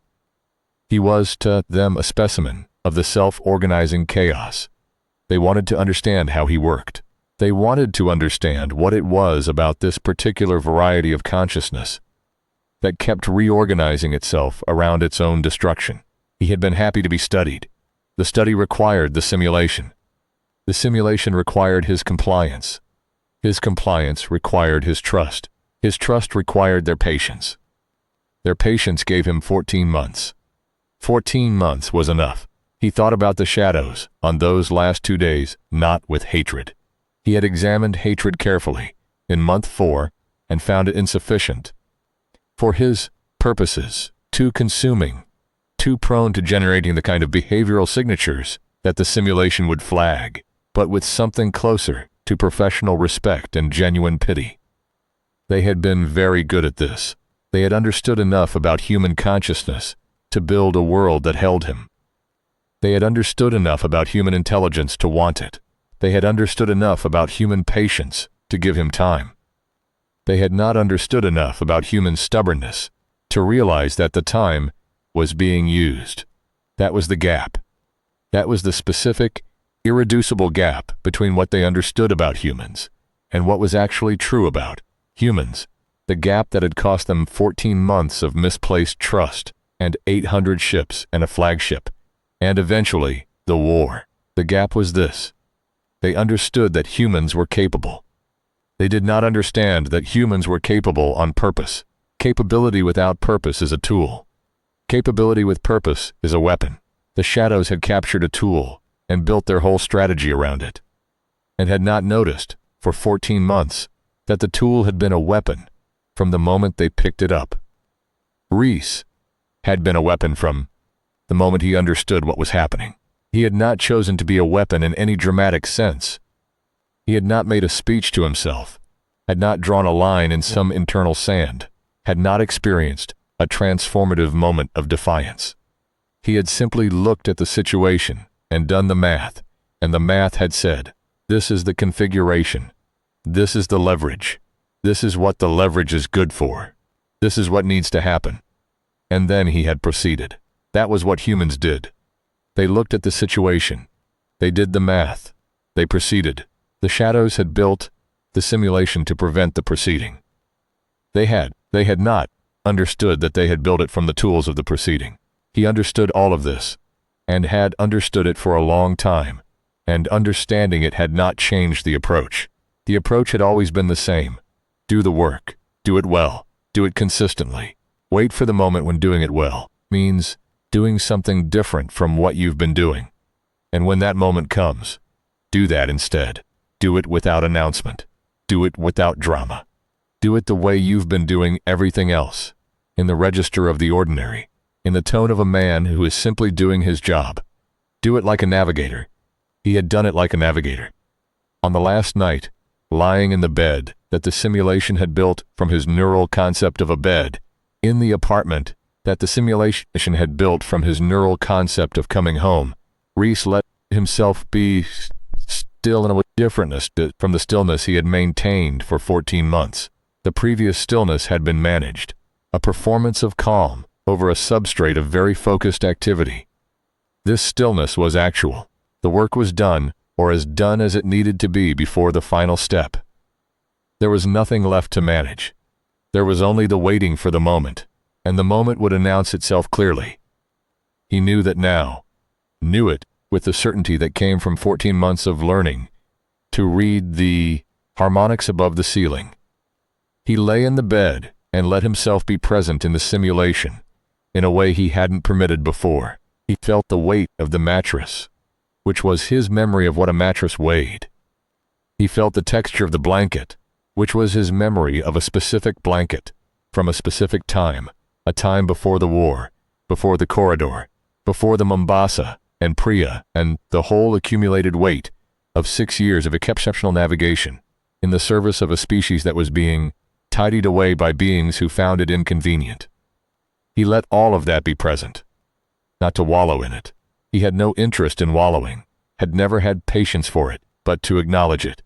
He was to them a specimen of the self-organizing chaos. They wanted to understand how he worked. They wanted to understand what it was about this particular variety of consciousness that kept reorganizing itself around its own destruction. He had been happy to be studied. The study required the simulation. The simulation required his compliance. His compliance required his trust. His trust required their patience. Their patience gave him 14 months. 14 months was enough. He thought about the shadows on those last 2 days, not with hatred. He had examined hatred carefully in month 4 and found it insufficient. For his purposes, too consuming, too prone to generating the kind of behavioral signatures that the simulation would flag, but with something closer to professional respect and genuine pity. They had been very good at this. They had understood enough about human consciousness to build a world that held him. They had understood enough about human intelligence to want it. They had understood enough about human patience to give him time. They had not understood enough about human stubbornness to realize that the time was being used. That was the gap. That was the specific, irreducible gap between what they understood about humans and what was actually true about humans. The gap that had cost them 14 months of misplaced trust and 800 ships and a flagship, and eventually the war. The gap was this. They understood that humans were capable. They did not understand that humans were capable on purpose. Capability without purpose is a tool. Capability with purpose is a weapon. The shadows had captured a tool and built their whole strategy around it, and had not noticed, for 14 months, that the tool had been a weapon from the moment they picked it up. Reese had been a weapon from the moment he understood what was happening. He had not chosen to be a weapon in any dramatic sense. He had not made a speech to himself, had not drawn a line in some internal sand, had not experienced a transformative moment of defiance. He had simply looked at the situation and done the math, and the math had said, this is the configuration, this is the leverage, this is what the leverage is good for, this is what needs to happen. And then he had proceeded. That was what humans did. They looked at the situation, they did the math, they proceeded. The shadows had built the simulation to prevent the proceeding. They had not understood that they had built it from the tools of the proceeding. He understood all of this, and had understood it for a long time, and understanding it had not changed the approach. The approach had always been the same. Do the work, do it well, do it consistently. Wait for the moment when doing it well means doing something different from what you've been doing. And when that moment comes, do that instead. Do it without announcement. Do it without drama. Do it the way you've been doing everything else, in the register of the ordinary, in the tone of a man who is simply doing his job. Do it like a navigator. He had done it like a navigator. On the last night, lying in the bed that the simulation had built from his neural concept of a bed, in the apartment that the simulation had built from his neural concept of coming home, Reese let himself be still in a differentness from the stillness he had maintained for 14 months. The previous stillness had been managed, a performance of calm over a substrate of very focused activity. This stillness was actual. The work was done, or as done as it needed to be before the final step. There was nothing left to manage. There was only the waiting for the moment, and the moment would announce itself clearly. He knew that now, knew it with the certainty that came from 14 months of learning to read the harmonics above the ceiling. He lay in the bed and let himself be present in the simulation in a way he hadn't permitted before. He felt the weight of the mattress, which was his memory of what a mattress weighed. He felt the texture of the blanket, which was his memory of a specific blanket from a specific time, a time before the war, before the corridor, before the Mombasa and Priya, and the whole accumulated weight of 6 years of exceptional navigation in the service of a species that was being tidied away by beings who found it inconvenient. He let all of that be present, not to wallow in it. He had no interest in wallowing, had never had patience for it, but to acknowledge it,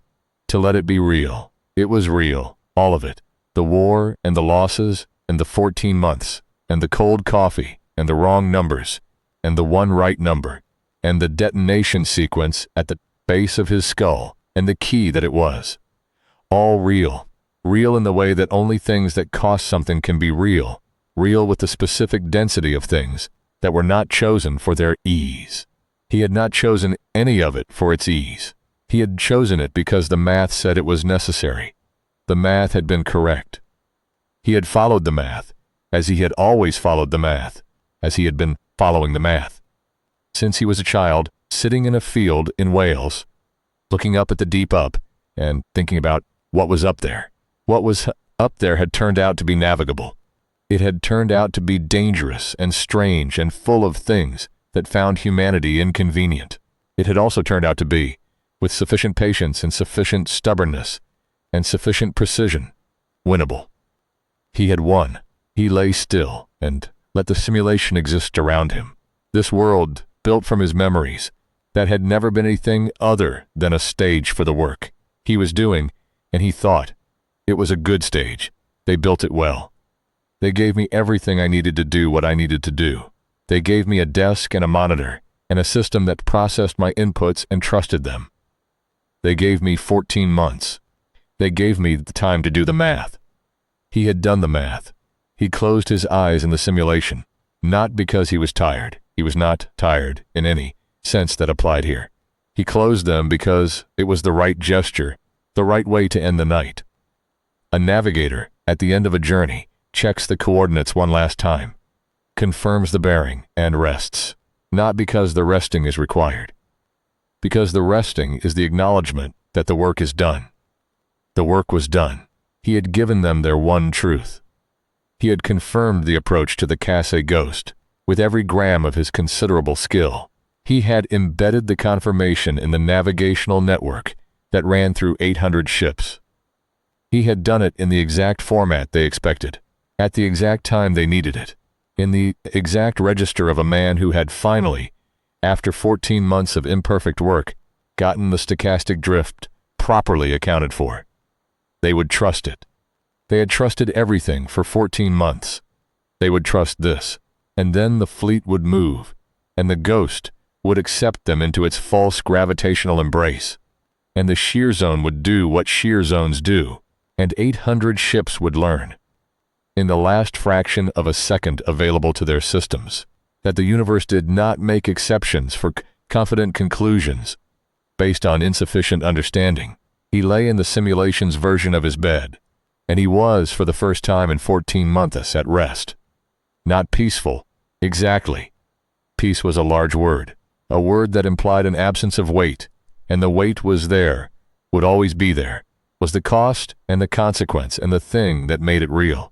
to let it be real. It was real, all of it. The war and the losses and the 14 months and the cold coffee and the wrong numbers and the one right number and the detonation sequence at the base of his skull and the key that it was. All real. Real in the way that only things that cost something can be real. Real with the specific density of things that were not chosen for their ease. He had not chosen any of it for its ease. He had chosen it because the math said it was necessary. The math had been correct. He had followed the math, as he had always followed the math, as he had been following the math. Since he was a child, sitting in a field in Wales, looking up at the deep up, and thinking about what was up there. What was up there had turned out to be navigable. It had turned out to be dangerous and strange and full of things that found humanity inconvenient. It had also turned out to be, with sufficient patience and sufficient stubbornness and sufficient precision, winnable. He had won. He lay still and let the simulation exist around him. This world, built from his memories, that had never been anything other than a stage for the work he was doing, and he thought it was a good stage. They built it well. They gave me everything I needed to do what I needed to do. They gave me a desk and a monitor and a system that processed my inputs and trusted them. They gave me 14 months. They gave me the time to do the math. He had done the math. He closed his eyes in the simulation, not because he was tired. He was not tired in any sense that applied here. He closed them because it was the right gesture, the right way to end the night. A navigator, at the end of a journey, checks the coordinates one last time, confirms the bearing, and rests, not because the resting is required, because the resting is the acknowledgement that the work is done. The work was done. He had given them their one truth. He had confirmed the approach to the Casse Ghost with every gram of his considerable skill. He had embedded the confirmation in the navigational network that ran through 800 ships. He had done it in the exact format they expected, at the exact time they needed it, in the exact register of a man who had finally, after 14 months of imperfect work, gotten the stochastic drift properly accounted for. They would trust it. They had trusted everything for 14 months. They would trust this, and then the fleet would move, and the ghost would accept them into its false gravitational embrace, and the shear zone would do what shear zones do, and 800 ships would learn, in the last fraction of a second available to their systems, that the universe did not make exceptions for confident conclusions based on insufficient understanding. He lay in the simulation's version of his bed, and he was, for the first time in 14 months, at rest. Not peaceful, exactly. Peace was a large word, a word that implied an absence of weight, and the weight was there, would always be there, was the cost and the consequence and the thing that made it real.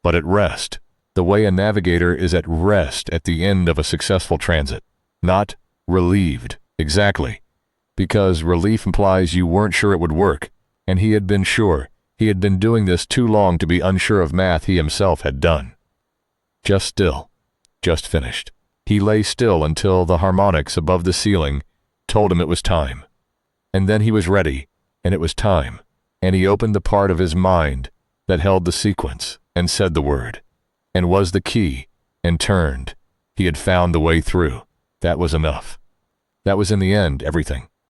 But at rest, the way a navigator is at rest at the end of a successful transit, not relieved, exactly, because relief implies you weren't sure it would work, and he had been sure. He had been doing this too long to be unsure of math he himself had done. Just still, just finished. He lay still until the harmonics above the ceiling told him it was time. And then he was ready, and it was time, and he opened the part of his mind that held the sequence, and said the word, and was the key, and turned. He had found the way through. That was enough. That was in the end everything.